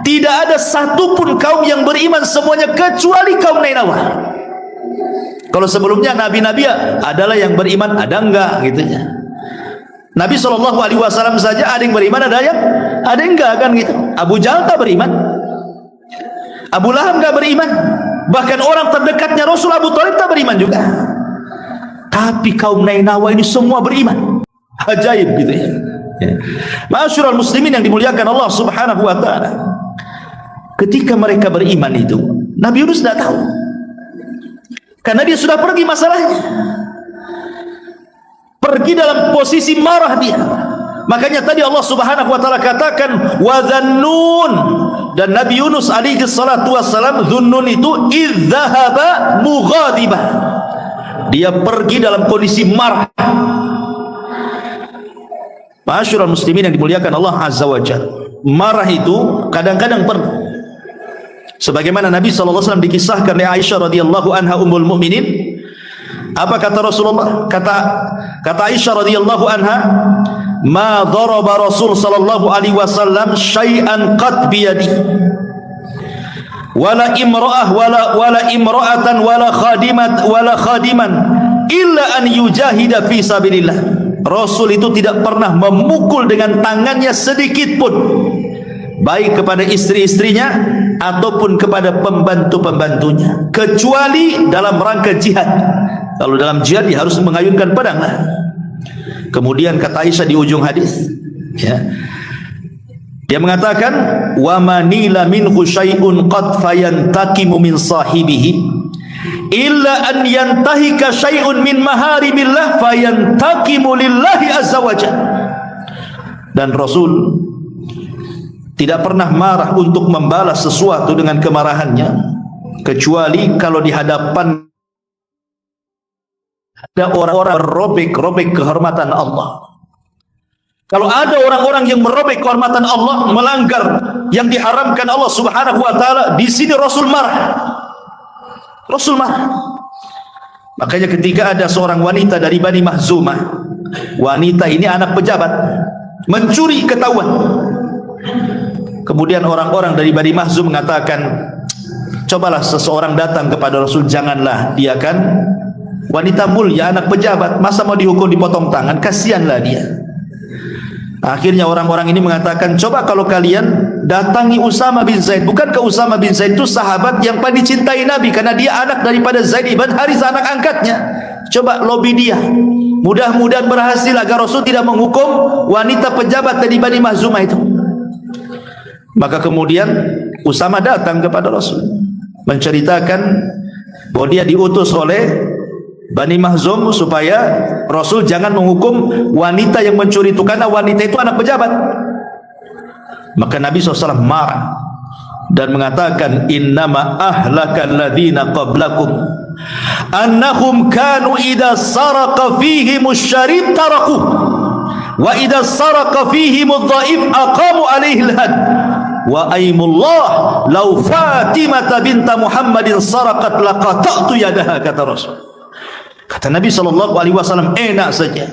Tidak ada satupun kaum yang beriman semuanya kecuali kaum Nainawa. Kalau sebelumnya nabi-nabi adalah yang beriman, ada enggak gitu ya. Nabi SAW saja ada yang beriman, ada yang enggak kan gitu. Abu Jahal tak beriman, Abu Lahab enggak beriman, bahkan orang terdekatnya Rasul Abu Thalib tak beriman juga. Tapi kaum Nainawa ini semua beriman. Ajaib gitu ya. Ma'asyiral muslimin yang dimuliakan Allah Subhanahu wa taala. Ketika mereka beriman itu, Nabi Yunus tidak tahu. Karena dia sudah pergi masalahnya. Pergi dalam posisi marah dia. Makanya tadi Allah Subhanahu wa taala katakan wa dzannun, dan Nabi Yunus alaihi salatu wassalam, dzunnun itu idzahaba mughadibah. Dia pergi dalam kondisi marah. Ma'asyiral muslimin yang dimuliakan Allah Azza wa Jalla. Marah itu kadang-kadang sebagaimana Nabi SAW dikisahkan oleh Aisyah radhiyallahu anha ummul mukminin. Apa kata Rasulullah? Kata Aisyah radhiyallahu anha, "Ma daraba Rasul sallallahu alaihi wasallam syai'an qad bi yadi. Wala imra'ah wala imra'atan wala khadiman illa an yujahida fi sabilillah." Rasul itu tidak pernah memukul dengan tangannya sedikit pun, baik kepada istri-istrinya ataupun kepada pembantu-pembantunya, kecuali dalam rangka jihad. Kalau dalam jihad dia harus mengayunkan pedang. Kemudian kata Aisyah di ujung hadis, ya, dia mengatakan, wa manila minhu syai'un qad fayantakimu min sahibihi illa an yantahika syai'un min maharimillah fayantakimu lillahi azza wajalla. Dan Rasul tidak pernah marah untuk membalas sesuatu dengan kemarahannya, kecuali kalau di hadapan ada orang-orang merobek kehormatan Allah. Kalau ada orang-orang yang merobek kehormatan Allah, melanggar yang diharamkan Allah Subhanahu wa taala, di sini Rasul marah. Rasul marah. Makanya ketika ada seorang wanita dari Bani Mahzumah, wanita ini anak pejabat, mencuri ketahuan. Kemudian orang-orang dari Bani Mahzum mengatakan, cobalah seseorang datang kepada Rasul, janganlah, dia kan wanita mulia, anak pejabat, masa mau dihukum dipotong tangan, kasihanlah dia. Akhirnya orang-orang ini mengatakan, coba kalau kalian datangi Usama bin Zaid. Bukankah Usama bin Zaid itu sahabat yang paling dicintai Nabi, karena dia anak daripada Zaid ibn Harithah, anak angkatnya. Coba lobby dia, mudah-mudahan berhasil agar Rasul tidak menghukum wanita pejabat dari Bani Mahzumah itu. Maka kemudian Usama datang kepada Rasul, menceritakan bahwa dia diutus oleh Bani Mahzum supaya Rasul jangan menghukum wanita yang mencuri itu, karena wanita itu anak pejabat. Maka Nabi SAW marah dan mengatakan, innama ahlakal ladzina qablakum annahum kanu idza saraqa fihim asy-syarif taraku wa idza saraqa fihim adh-dhaif aqamu alaihi al-had wa aimullah law Fatimah binta Muhammadin saraqat laqata'tu yadaha, kata Rasul. Kata Nabi SAW, enak saja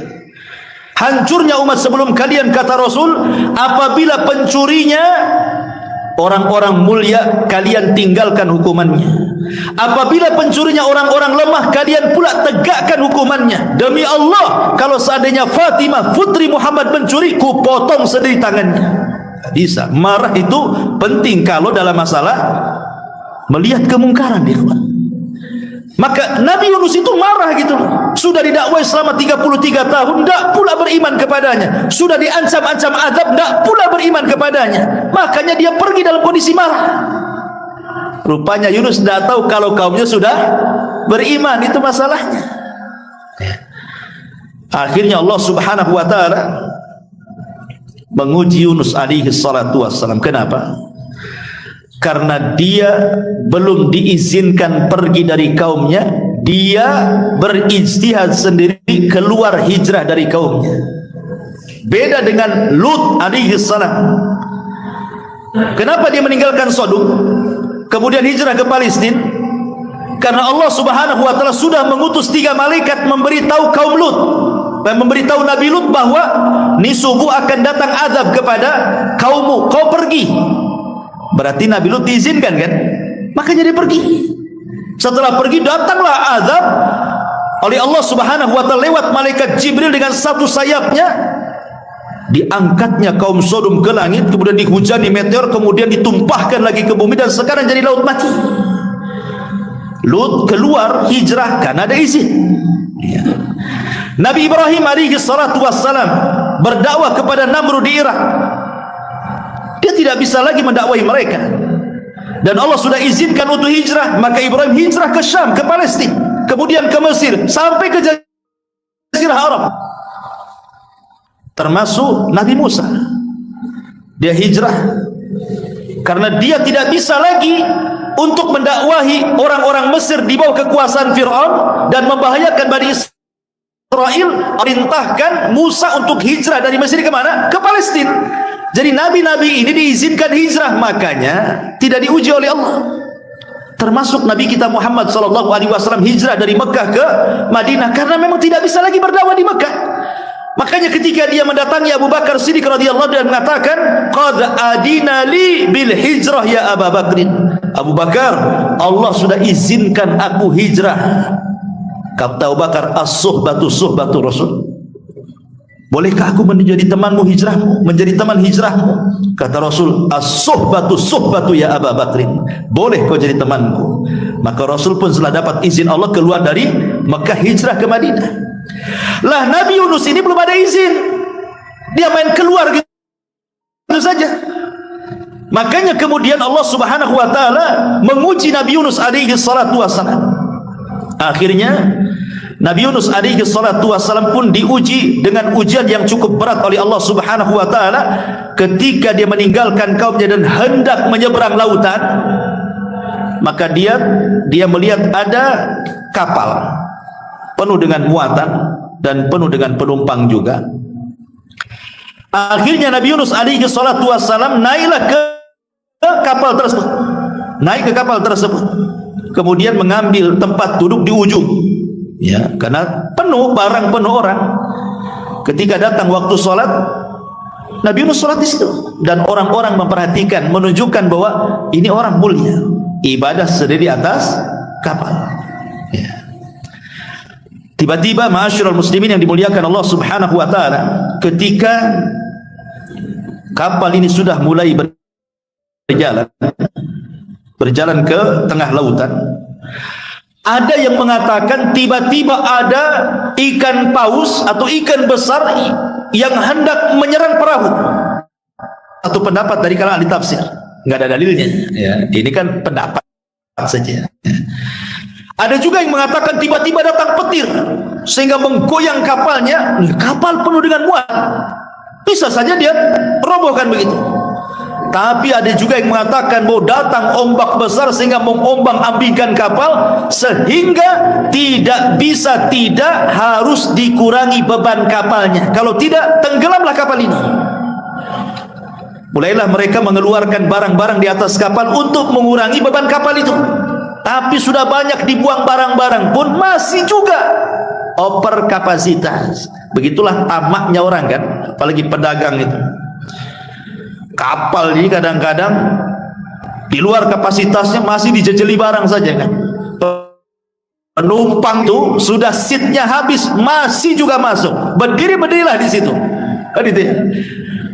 hancurnya umat sebelum kalian, kata Rasul, apabila pencurinya orang-orang mulia, kalian tinggalkan hukumannya. Apabila pencurinya orang-orang lemah, kalian pula tegakkan hukumannya. Demi Allah, kalau seandainya Fatimah putri Muhammad mencuri, ku potong sendiri tangannya. Bisa. Marah itu penting kalau dalam masalah melihat kemungkaran, ikhwan. Maka Nabi Yunus itu marah gitu. Sudah didakwai selama 33 tahun, tidak pula beriman kepadanya. Sudah diancam-ancam azab, tidak pula beriman kepadanya. Makanya dia pergi dalam kondisi marah. Rupanya Yunus tidak tahu kalau kaumnya sudah beriman, itu masalahnya. Akhirnya Allah Subhanahu wa taala menguji Yunus alaihi salatu wassalam. Kenapa? Karena dia belum diizinkan pergi dari kaumnya, dia berijtihad sendiri keluar hijrah dari kaumnya. Beda dengan Lut alaihi salam. Kenapa dia meninggalkan Sodom kemudian hijrah ke Palestina? Karena Allah Subhanahu wa taala sudah mengutus 3 malaikat memberitahu kaum Lut dan memberitahu Nabi Lut bahwa nisubu akan datang azab kepada kaummu, kau pergi. Berarti Nabi Lut diizinkan kan? Makanya dia pergi. Setelah pergi, datanglah azab oleh Allah Subhanahu wa taala lewat malaikat Jibril dengan satu sayapnya. Diangkatnya kaum Sodom ke langit, kemudian dihujani meteor, kemudian ditumpahkan lagi ke bumi, dan sekarang jadi laut mati. Lut keluar hijrah karena ada izin. Ya. Nabi Ibrahim alaihi salatu wassalam berdakwah kepada Namrud di Irak. Dia tidak bisa lagi mendakwahi mereka, dan Allah sudah izinkan untuk hijrah. Maka Ibrahim hijrah ke Syam, ke Palestina, kemudian ke Mesir, sampai ke Jazirah Arab. Termasuk Nabi Musa, dia hijrah karena dia tidak bisa lagi untuk mendakwahi orang-orang Mesir di bawah kekuasaan Fir'aun dan membahayakan Bani Israel. Perintahkan Musa untuk hijrah dari Mesir ke mana? Ke Palestina. Jadi nabi-nabi ini diizinkan hijrah, makanya tidak diuji oleh Allah. Termasuk Nabi kita Muhammad SAW hijrah dari Mekah ke Madinah karena memang tidak bisa lagi berdakwah di Mekah. Makanya ketika dia mendatangi Abu Bakar Siddiq radhiyallahu anhu dan mengatakan, qad adina li bil hijrah ya Abu Bakrin. Abu Bakar, Allah sudah izinkan aku hijrah. Kata Abu Bakar, as-suhbatu suhbatu Rasul. Bolehkah aku menjadi temanmu hijrahmu, menjadi teman hijrahmu? Kata Rasul, as-suhbatu suhbatu ya Abu Bakrin. Boleh kau jadi temanku. Maka Rasul pun setelah dapat izin Allah keluar dari Mekah hijrah ke Madinah. Lah Nabi Yunus ini belum ada izin, dia main keluar gitu saja. Makanya kemudian Allah Subhanahu wa taala menguji Nabi Yunus alaihi salatu wassalam. Akhirnya Nabi Yunus alaihi salatu wassalam pun diuji dengan ujian yang cukup berat oleh Allah Subhanahu wa taala ketika dia meninggalkan kaumnya dan hendak menyeberang lautan. Maka dia melihat ada kapal penuh dengan muatan dan penuh dengan penumpang juga. Akhirnya Nabi Yunus alaihi salatu wassalam naiklah ke kapal tersebut, naik ke kapal tersebut, kemudian mengambil tempat duduk di ujung, ya, karena penuh barang, penuh orang. Ketika datang waktu sholat, Nabi Yunus sholat di situ, dan orang-orang memperhatikan, menunjukkan bahwa ini orang mulia, ibadah sendiri di atas kapal. Ya. Tiba-tiba ma'asyiral muslimin yang dimuliakan Allah Subhanahu wa taala, ketika kapal ini sudah mulai berjalan ke tengah lautan, ada yang mengatakan tiba-tiba ada ikan paus atau ikan besar yang hendak menyerang perahu. Satu pendapat dari kalangan ahli tafsir, nggak ada dalilnya, ya. Ini kan pendapat saja. Ada juga yang mengatakan tiba-tiba datang petir sehingga menggoyang kapalnya. Kapal penuh dengan muat, bisa saja dia robohkan begitu. Tapi ada juga yang mengatakan bahwa datang ombak besar sehingga mengombang-ambingkan kapal, sehingga tidak harus dikurangi beban kapalnya. Kalau tidak, tenggelamlah kapal ini. Mulailah mereka mengeluarkan barang-barang di atas kapal untuk mengurangi beban kapal itu. Tapi sudah banyak dibuang barang-barang pun masih juga over kapasitas. Begitulah tamaknya orang kan, apalagi pedagang itu. Kapal ini kadang-kadang di luar kapasitasnya masih dijejeli barang saja kan. Penumpang itu sudah seatnya habis, masih juga masuk. Berdirilah di situ. Kan itu ya.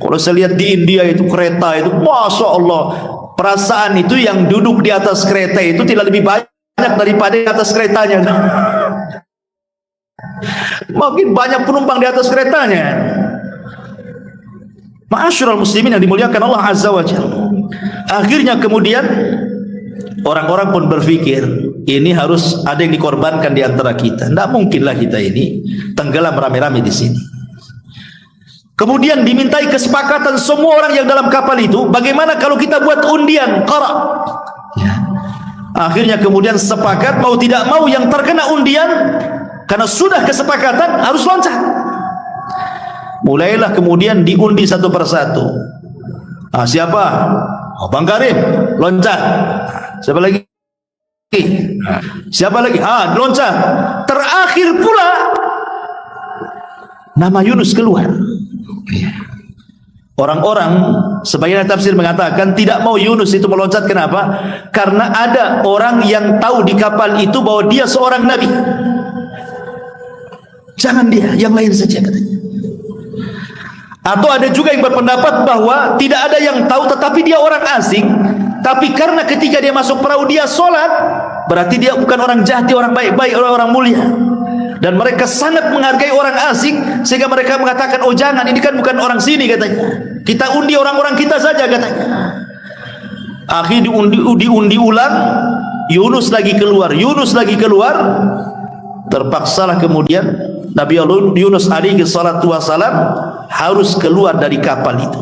Kalau saya lihat di India itu kereta itu, masya Allah, perasaan itu yang duduk di atas kereta itu tidak lebih banyak daripada di atas keretanya. Makin banyak penumpang di atas keretanya. Ma'asyiral muslimin yang dimuliakan Allah Azza wa Jalla. Akhirnya kemudian orang-orang pun berpikir, ini harus ada yang dikorbankan di antara kita. Tidak mungkinlah kita ini tenggelam rame-rame di sini. Kemudian dimintai kesepakatan semua orang yang dalam kapal itu, bagaimana kalau kita buat undian qara. Ya. Akhirnya kemudian sepakat mau tidak mau yang terkena undian, karena sudah kesepakatan harus loncat. Mulailah kemudian diundi satu persatu. Siapa? Bang Karim, loncat. Siapa lagi? Siapa lagi? Loncat. Terakhir pula nama Yunus keluar. Orang-orang sebagian tafsir mengatakan tidak mau Yunus itu meloncat. Kenapa? Karena ada orang yang tahu di kapal itu bahwa dia seorang nabi. Jangan dia, yang lain saja katanya. Atau ada juga yang berpendapat bahwa tidak ada yang tahu tetapi dia orang asing, tapi karena ketika dia masuk perahu dia sholat, berarti dia bukan orang jahat, dia orang baik-baik, orang mulia. Dan mereka sangat menghargai orang asing sehingga mereka mengatakan, oh jangan, ini kan bukan orang sini katanya, kita undi orang-orang kita saja katanya. Akhirnya diundi ulang, Yunus lagi keluar, terpaksalah kemudian Nabi Yunus alaihi salatu wassalam harus keluar dari kapal itu.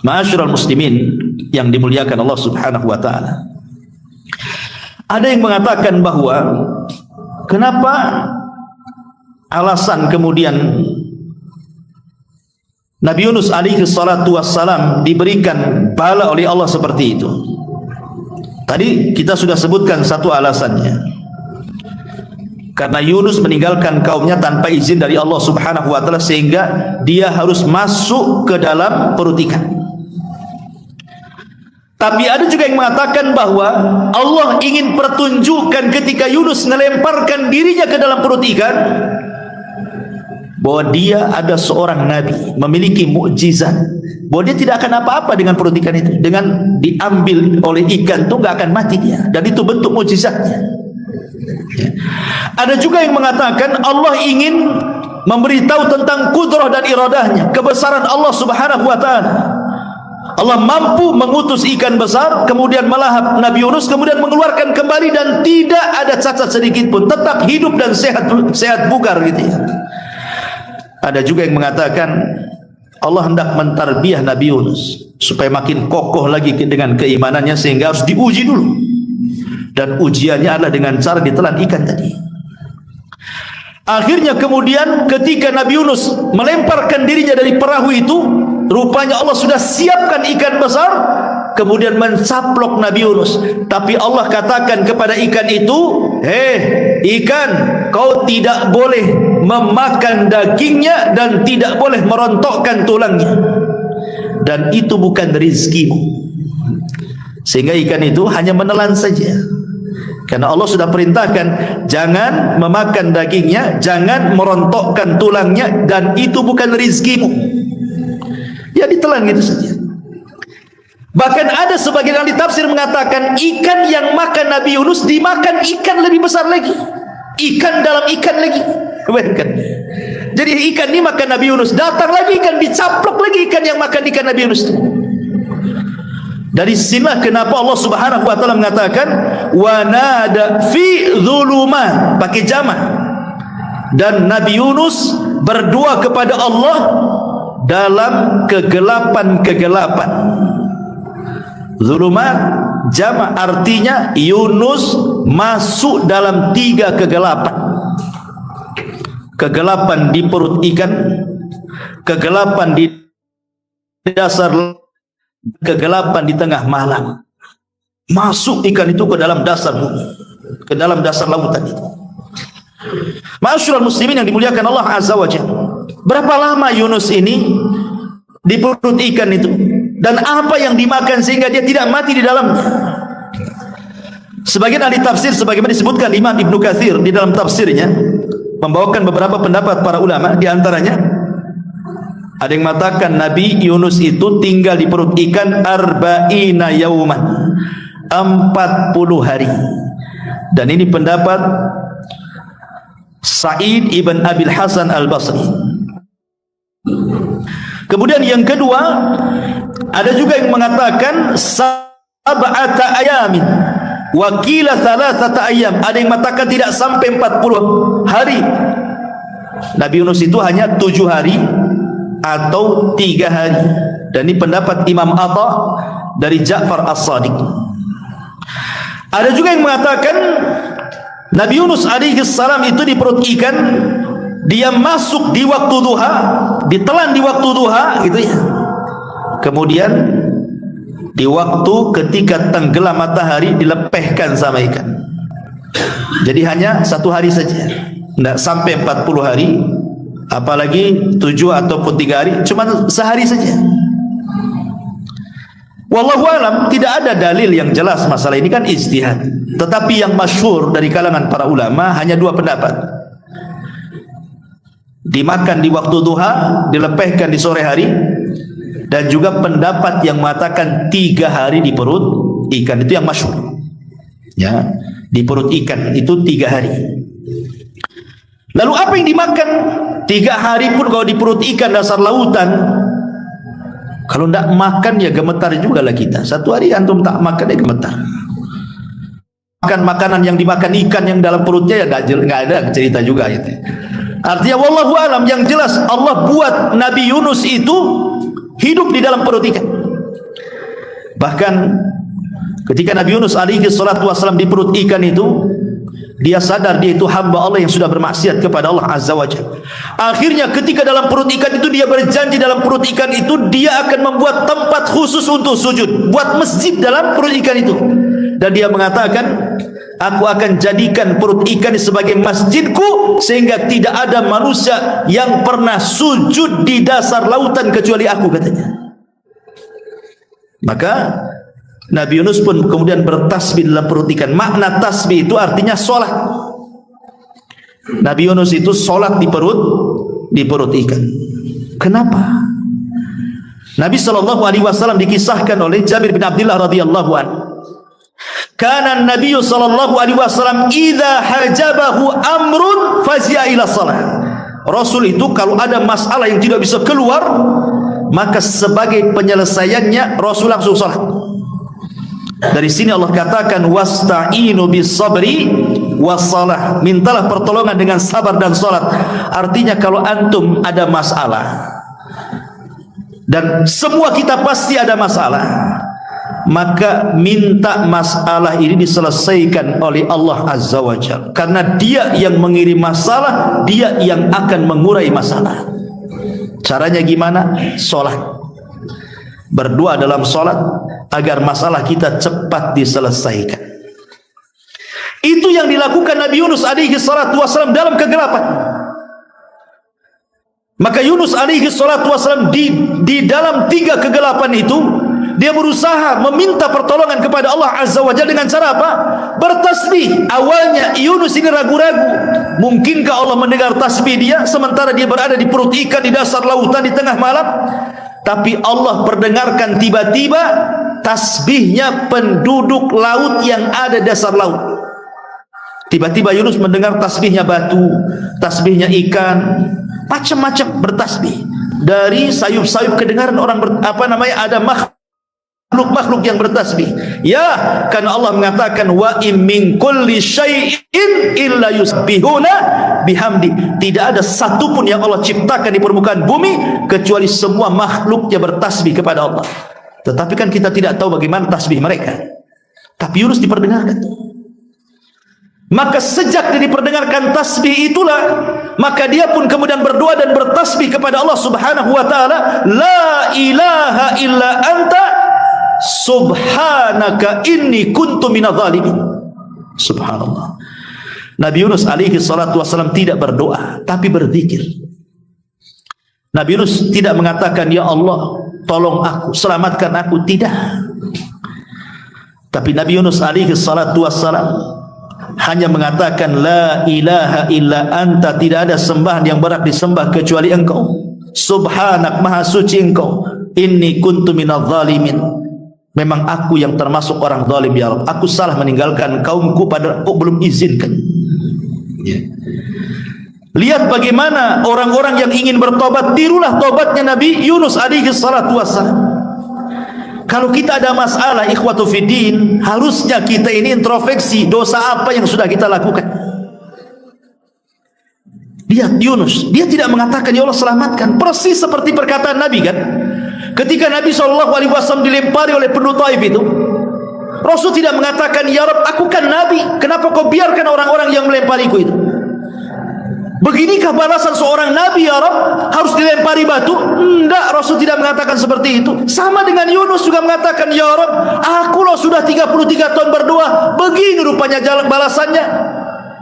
Ma'asyiral muslimin yang dimuliakan Allah Subhanahu wa taala. Ada yang mengatakan bahwa kenapa alasan kemudian Nabi Yunus alaihi salatu wassalam diberikan bala oleh Allah seperti itu. Tadi kita sudah sebutkan satu alasannya. Karena Yunus meninggalkan kaumnya tanpa izin dari Allah Subhanahu wa taala sehingga dia harus masuk ke dalam perut ikan. Tapi ada juga yang mengatakan bahwa Allah ingin pertunjukan ketika Yunus melemparkan dirinya ke dalam perut ikan, bahwa dia ada seorang nabi, memiliki mukjizat, bahwa dia tidak akan apa-apa dengan perut ikan itu. Dengan diambil oleh ikan itu nggak akan mati dia, dan itu bentuk mukjizatnya. Ada juga yang mengatakan Allah ingin memberitahu tentang kudrah dan iradahnya, kebesaran Allah Subhanahu wa taala. Allah mampu mengutus ikan besar, kemudian melahap Nabi Yunus, kemudian mengeluarkan kembali dan tidak ada cacat sedikit pun, tetap hidup dan sehat bugar gitu ya. Ada juga yang mengatakan Allah hendak mentarbiyah Nabi Yunus supaya makin kokoh lagi dengan keimanannya, sehingga harus diuji dulu. Dan ujiannya adalah dengan cara ditelan ikan tadi. Akhirnya kemudian ketika Nabi Yunus melemparkan dirinya dari perahu itu, rupanya Allah sudah siapkan ikan besar, kemudian mencaplok Nabi Yunus. Tapi Allah katakan kepada ikan itu, ikan, kau tidak boleh memakan dagingnya dan tidak boleh merontokkan tulangnya, dan itu bukan rizkimu. Sehingga ikan itu hanya menelan saja. Karena Allah sudah perintahkan jangan memakan dagingnya, jangan merontokkan tulangnya, dan itu bukan rizkimu. Ya ditelan gitu saja. Bahkan ada sebagian ahli tafsir mengatakan ikan yang makan Nabi Yunus dimakan ikan lebih besar lagi, ikan dalam ikan lagi. Bayangkan. Jadi ikan ini makan Nabi Yunus, datang lagi ikan, dicaplok lagi ikan yang makan ikan Nabi Yunus. Dari sinilah kenapa Allah Subhanahu wa taala mengatakan wa nada fi dzulumat, pakai jamak. Dan Nabi Yunus berdoa kepada Allah dalam kegelapan-kegelapan. Dzulumat jamak, artinya Yunus masuk dalam 3 kegelapan. Kegelapan di perut ikan, kegelapan di dasar, kegelapan di tengah malam. Masuk ikan itu ke dalam dasar bumi, ke dalam dasar lautan itu. Ma'asyiral muslimin yang dimuliakan Allah Azza wa Jalla, berapa lama Yunus ini di perut ikan itu, dan apa yang dimakan sehingga dia tidak mati di dalamnya? Sebagian ahli tafsir, sebagaimana disebutkan Imam Ibnu Katsir di dalam tafsirnya, membawakan beberapa pendapat para ulama. Di antaranya ada yang mengatakan Nabi Yunus itu tinggal di perut ikan arba'ina yauman, 40 hari. Dan ini pendapat Sa'id ibn Abil Hasan al-Basri. Kemudian yang kedua, ada juga yang mengatakan sab'ata ayamin wa qila thalathata ayam. Ada yang mengatakan tidak sampai 40 hari. Nabi Yunus itu hanya 7 hari atau 3 hari. Dan ini pendapat Imam Atha dari Ja'far As-Sadiq. Ada juga yang mengatakan Nabi Yunus alaihi salam itu di perut ikan, dia masuk di waktu duha, ditelan di waktu duha gitu ya. Kemudian di waktu ketika tenggelam matahari dilepehkan sama ikan. Jadi hanya 1 hari saja, tidak sampai 40 hari. Apalagi 7 ataupun 3 hari, cuma sehari saja. Wallahu alam, tidak ada dalil yang jelas masalah ini, kan ijtihad. Tetapi yang masyhur dari kalangan para ulama hanya dua pendapat. Dimakan di waktu duha, dilepehkan di sore hari, dan juga pendapat yang mengatakan 3 hari di perut ikan, itu yang masyhur. Ya, di perut ikan itu 3 hari. Lalu apa yang dimakan 3 hari pun kalau di perut ikan dasar lautan? Kalau tidak makan ya gemetar juga lah kita. 1 hari antum tak makan ya gemetar. Makan makanan yang dimakan ikan yang dalam perutnya ya nggak ada cerita juga gitu. Artinya wallahu alam, yang jelas Allah buat Nabi Yunus itu hidup di dalam perut ikan. Bahkan ketika Nabi Yunus alaihi salatu wasallam di perut ikan itu, dia sadar dia itu hamba Allah yang sudah bermaksiat kepada Allah Azza wa Jalla. Akhirnya ketika dalam perut ikan itu, dia berjanji dalam perut ikan itu dia akan membuat tempat khusus untuk sujud, buat masjid dalam perut ikan itu. Dan dia mengatakan, aku akan jadikan perut ikan sebagai masjidku, sehingga tidak ada manusia yang pernah sujud di dasar lautan kecuali aku, katanya. Maka Nabi Yunus pun kemudian bertasbih dalam perut ikan. Makna tasbih itu artinya solat. Nabi Yunus itu solat di perut ikan. Kenapa? Nabi SAW dikisahkan oleh Jabir bin Abdullah radhiyallahu anhu. Kana Nabi SAW idza hajabahu amrun fazia ila salat. Rasul itu kalau ada masalah yang tidak bisa keluar, maka sebagai penyelesaiannya Rasul langsung salat. Dari sini Allah katakan wasta'inu bis sabri wassalah, mintalah pertolongan dengan sabar dan salat. Artinya kalau antum ada masalah, dan semua kita pasti ada masalah, maka minta masalah ini diselesaikan oleh Allah Azza wa Jalla, karena dia yang mengirim masalah, dia yang akan mengurai masalah. Caranya gimana? Salat. Berdoa dalam salat agar masalah kita cepat diselesaikan. Itu yang dilakukan Nabi Yunus alaihi salatu wasallam dalam kegelapan. Maka Yunus alaihi salatu wasallam di dalam 3 kegelapan itu, dia berusaha meminta pertolongan kepada Allah Azza wa Jalla dengan cara apa? Bertasbih. Awalnya Yunus ini ragu-ragu, mungkinkah Allah mendengar tasbih dia sementara dia berada di perut ikan di dasar lautan di tengah malam? Tapi Allah perdengarkan tiba-tiba tasbihnya penduduk laut yang ada di dasar laut. Tiba-tiba Yunus mendengar tasbihnya batu, tasbihnya ikan, macam-macam bertasbih. Dari sayup-sayup kedengaran orang ada makhluk yang bertasbih. Ya, karena Allah mengatakan wa in min kulli syai'in illa yusbihuna bihamdi. Tidak ada satupun yang Allah ciptakan di permukaan bumi kecuali semua makhluknya bertasbih kepada Allah. Tetapi kan kita tidak tahu bagaimana tasbih mereka. Tapi Yunus diperdengarkan. Maka sejak dia diperdengarkan tasbih itulah, maka dia pun kemudian berdoa dan bertasbih kepada Allah Subhanahu wa taala, la ilaha illa anta subhanaka inni kuntu minadh dhalimin. Subhanallah. Nabi Yunus alaihi salatu wasallam tidak berdoa, tapi berzikir. Nabi Yunus tidak mengatakan, ya Allah tolong aku, selamatkan aku, tidak. Tapi Nabi Yunus alaihi salatu wasallam hanya mengatakan la ilaha illa anta, tidak ada sembahan yang berhak disembah kecuali engkau, subhanak, maha suci engkau, inni kuntu minadh dhalimin, memang aku yang termasuk orang zalim ya Rabb, aku salah meninggalkan kaumku pada kau belum izinkan. Ya. Lihat bagaimana orang-orang yang ingin bertobat, tirulah tobatnya Nabi Yunus alaihi salatu wassalam. Kalau kita ada masalah ikhwatu fiddin, harusnya kita ini introspeksi dosa apa yang sudah kita lakukan. Lihat Yunus, dia tidak mengatakan ya Allah selamatkan, persis seperti perkataan Nabi kan. Ketika Nabi SAW dilempari oleh penduduk Taif itu, Rasul tidak mengatakan ya Rabb aku kan Nabi, kenapa kau biarkan orang-orang yang melempariku itu? Beginikah balasan seorang Nabi ya Rabb? Harus dilempari batu? Tidak, Rasul tidak mengatakan seperti itu. Sama dengan Yunus juga mengatakan ya Rabb aku loh sudah 33 tahun berdoa, begini rupanya balasannya,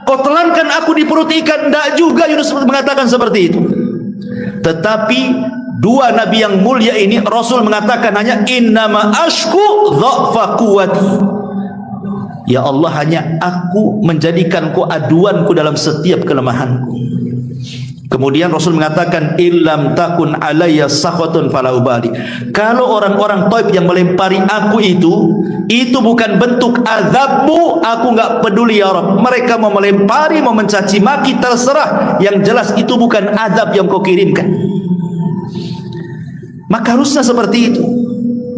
kau telankan aku di perut ikan. Tidak juga Yunus mengatakan seperti itu. Tetapi dua nabi yang mulia ini Rasul mengatakan hanya innama ashku dha'fa quwwati. Ya Allah, hanya aku menjadikan kau aduanku dalam setiap kelemahanku. Kemudian Rasul mengatakan illam takun alayya sakhatun fala ubali. Kalau orang-orang Taif yang melempari aku itu bukan bentuk azabmu, aku enggak peduli ya Rabb. Mereka mau melempari, mau mencaci maki, terserah. Yang jelas itu bukan azab yang kau kirimkan. Maka harusnya seperti itu.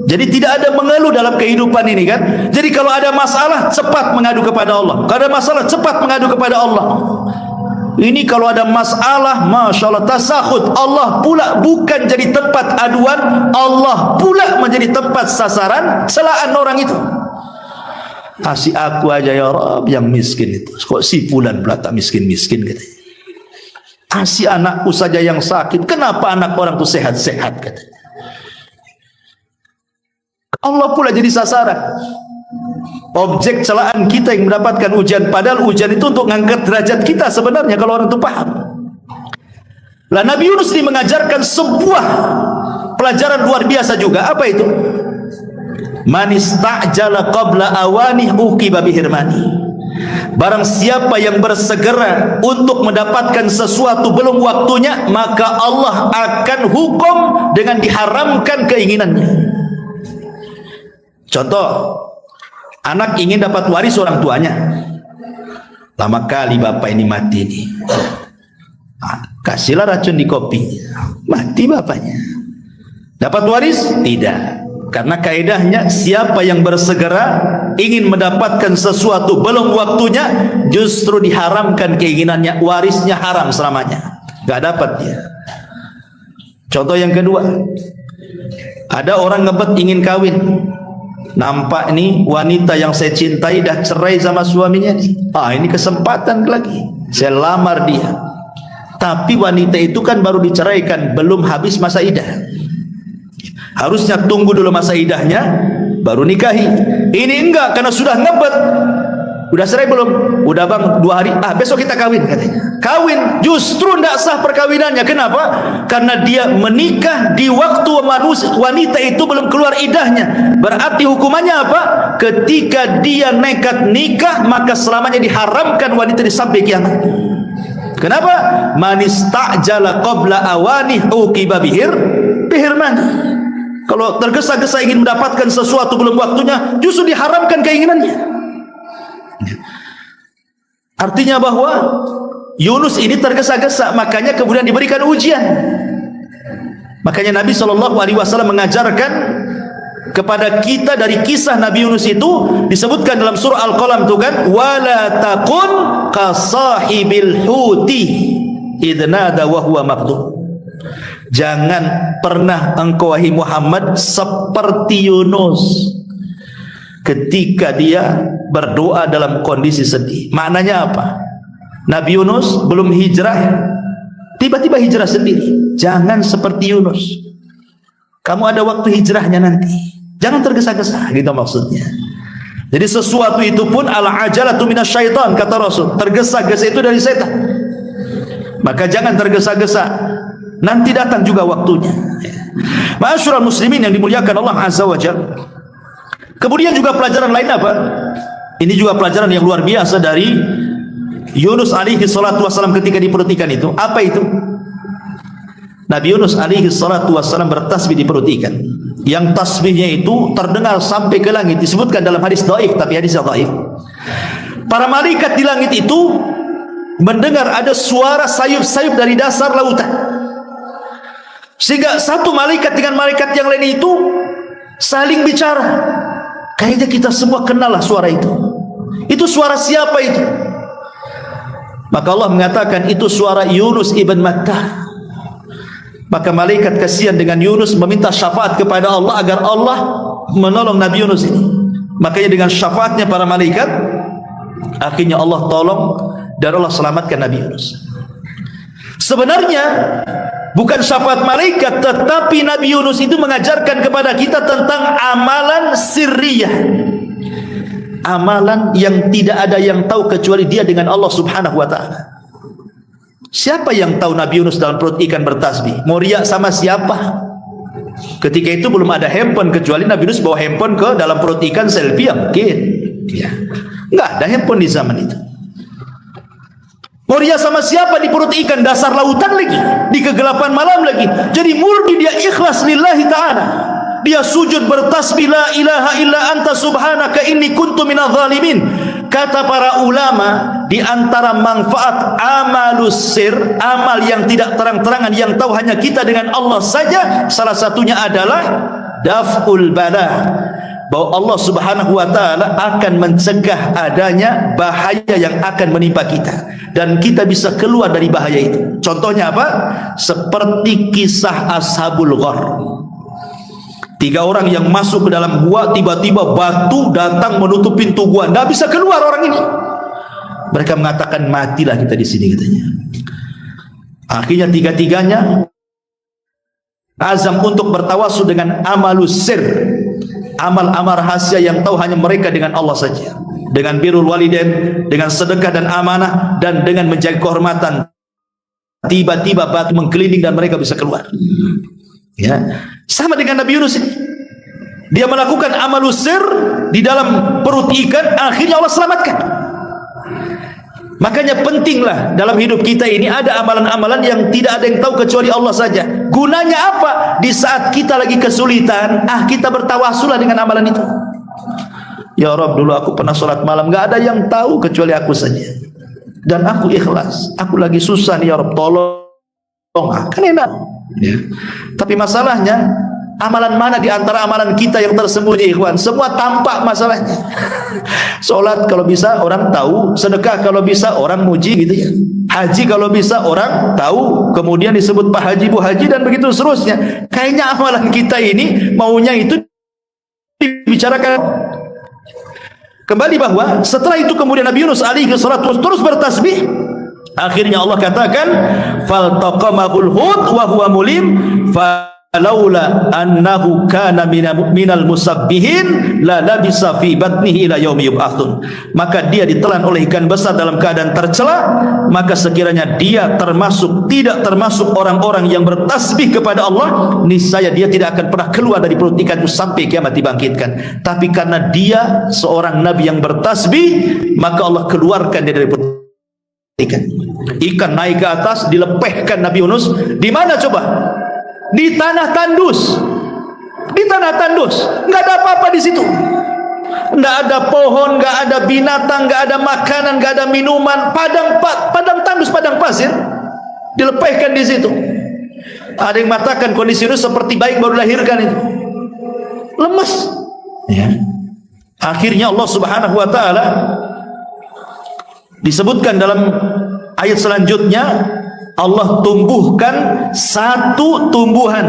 Jadi tidak ada mengeluh dalam kehidupan ini kan. Jadi kalau ada masalah cepat mengadu kepada Allah. Kalau ada masalah cepat mengadu kepada Allah. Ini kalau ada masalah, Masya Allah, tasakhut. Allah pula bukan jadi tempat aduan, Allah pula menjadi tempat sasaran celaan orang itu. Kasih aku aja ya Rabb yang miskin itu. Kok si fulan pula tak miskin-miskin katanya. Kasih anakku saja yang sakit. Kenapa anak orang itu sehat-sehat katanya. Allah pula jadi sasaran. Objek celaan kita yang mendapatkan ujian, padahal ujian itu untuk mengangkat derajat kita sebenarnya kalau orang itu paham. Lah Nabi Yunus ini mengajarkan sebuah pelajaran luar biasa juga. Apa itu? Man istajala qabla awanih uqiba bihirmani. Barang siapa yang bersegera untuk mendapatkan sesuatu belum waktunya, maka Allah akan hukum dengan diharamkan keinginannya. Contoh, anak ingin dapat waris orang tuanya. Lama kali bapak ini mati nih. Kasihlah racun di kopi. Mati bapaknya. Dapat waris? Tidak. Karena kaidahnya siapa yang bersegera ingin mendapatkan sesuatu belum waktunya, justru diharamkan keinginannya, warisnya haram selamanya. Gak dapat dia. Contoh yang kedua. Ada orang ngebet ingin kawin. Nampak nih wanita yang saya cintai dah cerai sama suaminya nih. Ini kesempatan lagi. Saya lamar dia. Tapi wanita itu kan baru diceraikan, belum habis masa idah. Harusnya tunggu dulu masa idahnya baru nikahi. Ini enggak, karena sudah ngebet. Udah cerai belum? Udah bang 2 hari. Besok kita kawin katanya. Kawin, justru tidak sah perkawinannya. Kenapa? Karena dia menikah di waktu wanita itu belum keluar idahnya. Berarti hukumannya apa? Ketika dia nekat nikah, maka selamanya diharamkan wanita di sampai kiamat. Kenapa? Man istajala qabla awanih uqiba bihirman. Kalau tergesa-gesa ingin mendapatkan sesuatu belum waktunya, justru diharamkan keinginannya. Artinya bahwa Yunus ini tergesa-gesa, makanya kemudian diberikan ujian. Makanya Nabi SAW mengajarkan kepada kita dari kisah Nabi Yunus itu, disebutkan dalam surah Al-Qalam itu kan, wala takun kasahibil huti idnada wa huwa maqdum. Jangan pernah engkau wahai Muhammad seperti Yunus ketika dia berdoa dalam kondisi sedih. Maknanya apa? Nabi Yunus belum hijrah, tiba-tiba hijrah sendiri. Jangan seperti Yunus. Kamu ada waktu hijrahnya nanti. Jangan tergesa-gesa, gitu maksudnya. Jadi sesuatu itu pun al-ajalatu minasyaitan, kata Rasul. Tergesa-gesa itu dari setan. Maka jangan tergesa-gesa. Nanti datang juga waktunya. Ma'asyiral muslimin yang dimuliakan Allah Azza wa Jalla. Kemudian juga pelajaran lain apa? Ini juga pelajaran yang luar biasa dari Yunus alaihi salatu wassalam ketika di perut ikan itu. Apa itu? Nabi Yunus alaihi salatu wassalam bertasbih di perut ikan. Yang tasbihnya itu terdengar sampai ke langit. Disebutkan dalam hadis dhaif, tapi hadisnya dhaif. Para malaikat di langit itu mendengar ada suara sayup-sayup dari dasar lautan. Sehingga satu malaikat dengan malaikat yang lain itu saling bicara. Kayaknya kita semua kenal lah suara itu. Itu suara siapa itu? Maka Allah mengatakan itu suara Yunus ibn Matta. Maka malaikat kasihan dengan Yunus, meminta syafaat kepada Allah agar Allah menolong Nabi Yunus ini. Makanya dengan syafaatnya para malaikat, akhirnya Allah tolong dan Allah selamatkan Nabi Yunus. Sebenarnya bukan syafaat malaikat, tetapi Nabi Yunus itu mengajarkan kepada kita tentang amalan sirriyah. Amalan yang tidak ada yang tahu kecuali dia dengan Allah Subhanahu wa ta'ala. Siapa yang tahu Nabi Yunus dalam perut ikan bertasbih? Mau riak sama siapa? Ketika itu belum ada handphone, kecuali Nabi Yunus bawa handphone ke dalam perut ikan selfie, mungkin ya. Nggak ada handphone di zaman itu. Mau riak sama siapa di perut ikan dasar lautan lagi, di kegelapan malam lagi. Jadi murni dia ikhlas lillahi ta'ala. Dia sujud bertasbih, la ilaha illa anta subhanaka inni kuntu minadh dhalimin. Kata para ulama, di antara manfaat amalus sir, amal yang tidak terang-terangan, yang tahu hanya kita dengan Allah saja, salah satunya adalah daf'ul bala, bahwa Allah subhanahu wa ta'ala akan mencegah adanya bahaya yang akan menimpa kita, dan kita bisa keluar dari bahaya itu. Contohnya apa? Seperti kisah Ashabul Ghar. 3 orang yang masuk ke dalam gua, tiba-tiba batu datang menutup pintu gua, tidak bisa keluar orang ini. Mereka mengatakan, matilah kita di sini, katanya. Akhirnya 3-tiganya azam untuk bertawasul dengan amalus sir, amal-amal rahasia yang tahu hanya mereka dengan Allah saja, dengan birrul walidain, dengan sedekah dan amanah, dan dengan menjaga kehormatan. Tiba-tiba batu menggelinding dan mereka bisa keluar. Ya, sama dengan Nabi Yunus ini. Dia melakukan amalus sir di dalam perut ikan, akhirnya Allah selamatkan. Makanya pentinglah dalam hidup kita ini ada amalan-amalan yang tidak ada yang tahu kecuali Allah saja. Gunanya apa? Di saat kita lagi kesulitan, kita bertawasulah dengan amalan itu. Ya Rabb, dulu aku pernah sholat malam, gak ada yang tahu kecuali aku saja, dan aku ikhlas. Aku lagi susah nih ya Rabb, tolong. Kan enak ya. Tapi masalahnya, amalan mana di antara amalan kita yang tersembunyi, ikhwan? Semua tampak masalahnya. Sholat kalau bisa orang tahu, sedekah kalau bisa orang muji, gitu ya. Haji kalau bisa orang tahu, kemudian disebut Pak Haji, Bu Haji, dan begitu seterusnya. Kayaknya amalan kita ini maunya itu dibicarakan. Kembali bahwa setelah itu kemudian Nabi Yunus alaihi salatu terus bertasbih. Akhirnya Allah katakan, faltaqamahul hut wa huwa mulim falaula annahu kana minal musabbihin la labisa fi batnihi ila yaumi yub'atsun. Maka dia ditelan oleh ikan besar dalam keadaan tercela, maka sekiranya dia tidak termasuk orang-orang yang bertasbih kepada Allah, niscaya dia tidak akan pernah keluar dari perut ikan itu sampai kiamat dibangkitkan. Tapi karena dia seorang nabi yang bertasbih, maka Allah keluarkan dia dari perut ikan naik ke atas, dilepehkan Nabi Yunus. Di mana coba? Di tanah tandus. Di tanah tandus, nggak ada apa-apa di situ. Nggak ada pohon, nggak ada binatang, nggak ada makanan, nggak ada minuman. Padang tandus, padang pasir. Dilepehkan di situ. Ada yang mengatakan kondisi Yunus seperti bayi baru dilahirkan itu, lemes. Ya. Akhirnya Allah Subhanahu Wa Taala disebutkan dalam ayat selanjutnya, Allah tumbuhkan satu tumbuhan.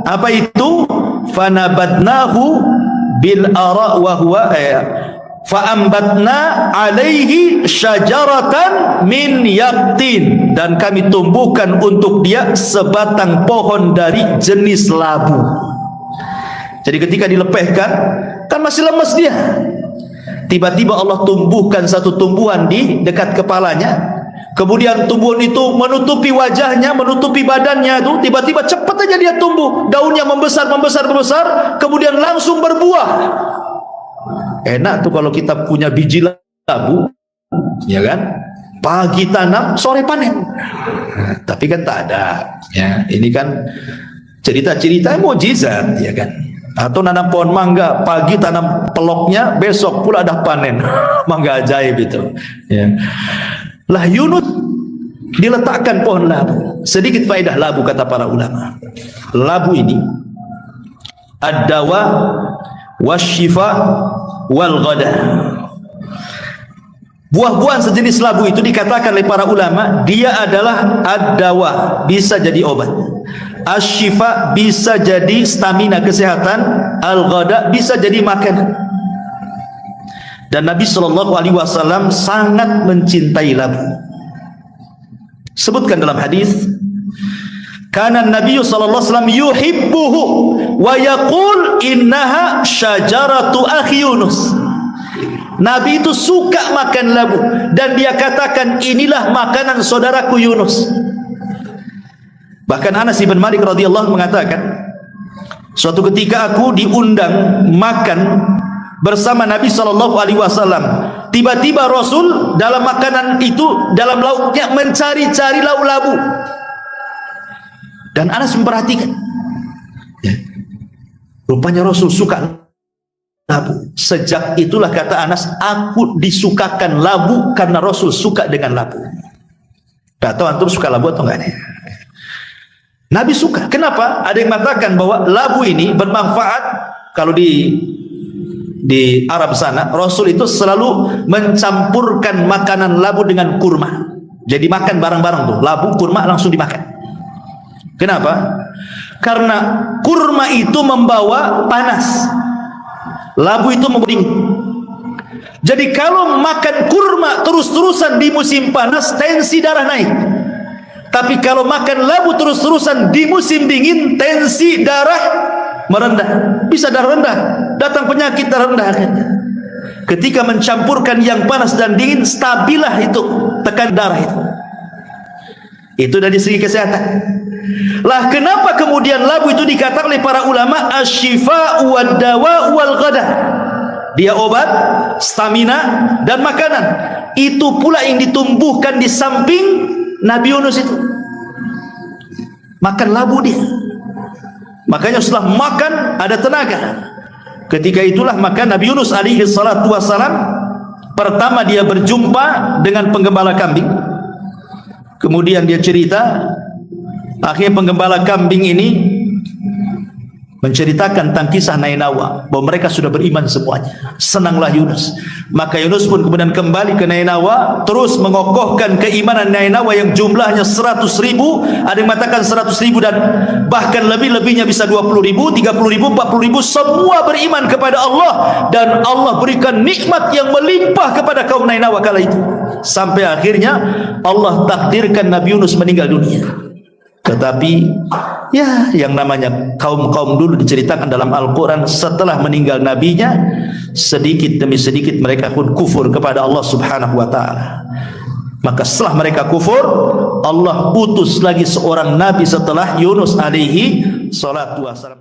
Apa itu? Fanabadnahu bil ara wa huwa faambatna alaihi syajaratan min yaqtin, dan kami tumbuhkan untuk dia sebatang pohon dari jenis labu. Jadi ketika dilepehkan, kan masih lemes dia. Tiba-tiba Allah tumbuhkan satu tumbuhan di dekat kepalanya. Kemudian tumbuhan itu menutupi wajahnya, menutupi badannya itu. Tiba-tiba cepat aja dia tumbuh. Daunnya membesar, kemudian langsung berbuah. Enak tuh kalau kita punya biji labu, ya kan? Pagi tanam, sore panen. Nah, tapi kan tak ada. Ya, ini kan cerita-cerita mukjizat, ya kan? Atau nanam pohon mangga, pagi tanam peloknya, besok pula dah panen. Mangga ajaib itu. Ya. Lah Yunus diletakkan pohon labu. Sedikit faedah labu kata para ulama. Labu ini ad-dawa wasyifa wal ghada. Buah-buahan sejenis labu itu dikatakan oleh para ulama, dia adalah ad-dawa, bisa jadi obat. Asyifa bisa jadi stamina kesehatan, al-ghada bisa jadi makanan. Dan Nabi SAW sangat mencintai labu. Sebutkan dalam hadis, kana Nabi SAW yuhibbuhu wa yaqul innaha syajaratu akhi Yunus. Nabi itu suka makan labu dan dia katakan inilah makanan saudaraku Yunus. Bahkan Anas bin Malik radhiyallahu mengatakan, suatu ketika aku diundang makan bersama Nabi sallallahu alaihi wasallam. Tiba-tiba Rasul dalam makanan itu, dalam lauknya mencari-cari lauk labu. Dan Anas memperhatikan, ya, rupanya Rasul suka labu. Sejak itulah, kata Anas, aku disukakan labu karena Rasul suka dengan labu. Tak tahu antum suka labu atau enggak nih? Nabi suka. Kenapa? Ada yang mengatakan bahwa labu ini bermanfaat. Kalau di Arab sana, Rasul itu selalu mencampurkan makanan labu dengan kurma. Jadi makan bareng-bareng tuh, labu, kurma langsung dimakan. Kenapa? Karena kurma itu membawa panas, labu itu membawa dingin. Jadi kalau makan kurma terus-terusan di musim panas, tensi darah naik. Tapi kalau makan labu terus-terusan di musim dingin, tensi darah merendah. Bisa darah rendah, datang penyakit darah rendah. Ketika mencampurkan yang panas dan dingin, stabilah itu tekan darah itu. Itu dari segi kesehatan. Lah kenapa kemudian labu itu dikatakan oleh para ulama asy-syifa'u wad-dawa'u wal-ghada? Dia obat, stamina, dan makanan. Itu pula yang ditumbuhkan di samping Nabi Yunus itu. Makan labu dia. Makanya setelah makan ada tenaga. Ketika itulah maka Nabi Yunus alaihi salatu wassalam, pertama dia berjumpa dengan penggembala kambing. Kemudian dia cerita, akhirnya penggembala kambing ini menceritakan tentang kisah Nainawa, bahwa mereka sudah beriman semuanya. Senanglah Yunus. Maka Yunus pun kemudian kembali ke Nainawa, terus mengokohkan keimanan Nainawa yang jumlahnya 100.000, ada yang mengatakan 100.000 dan bahkan lebih-lebihnya bisa 20.000, 30.000, 40.000, semua beriman kepada Allah, dan Allah berikan nikmat yang melimpah kepada kaum Nainawa kala itu. Sampai akhirnya Allah takdirkan Nabi Yunus meninggal dunia. Tetapi ya, yang namanya kaum-kaum dulu diceritakan dalam Al-Quran, setelah meninggal nabinya, sedikit demi sedikit mereka pun kufur kepada Allah subhanahu wa ta'ala. Maka setelah mereka kufur, Allah utus lagi seorang nabi setelah Yunus alaihi salatu wassalam.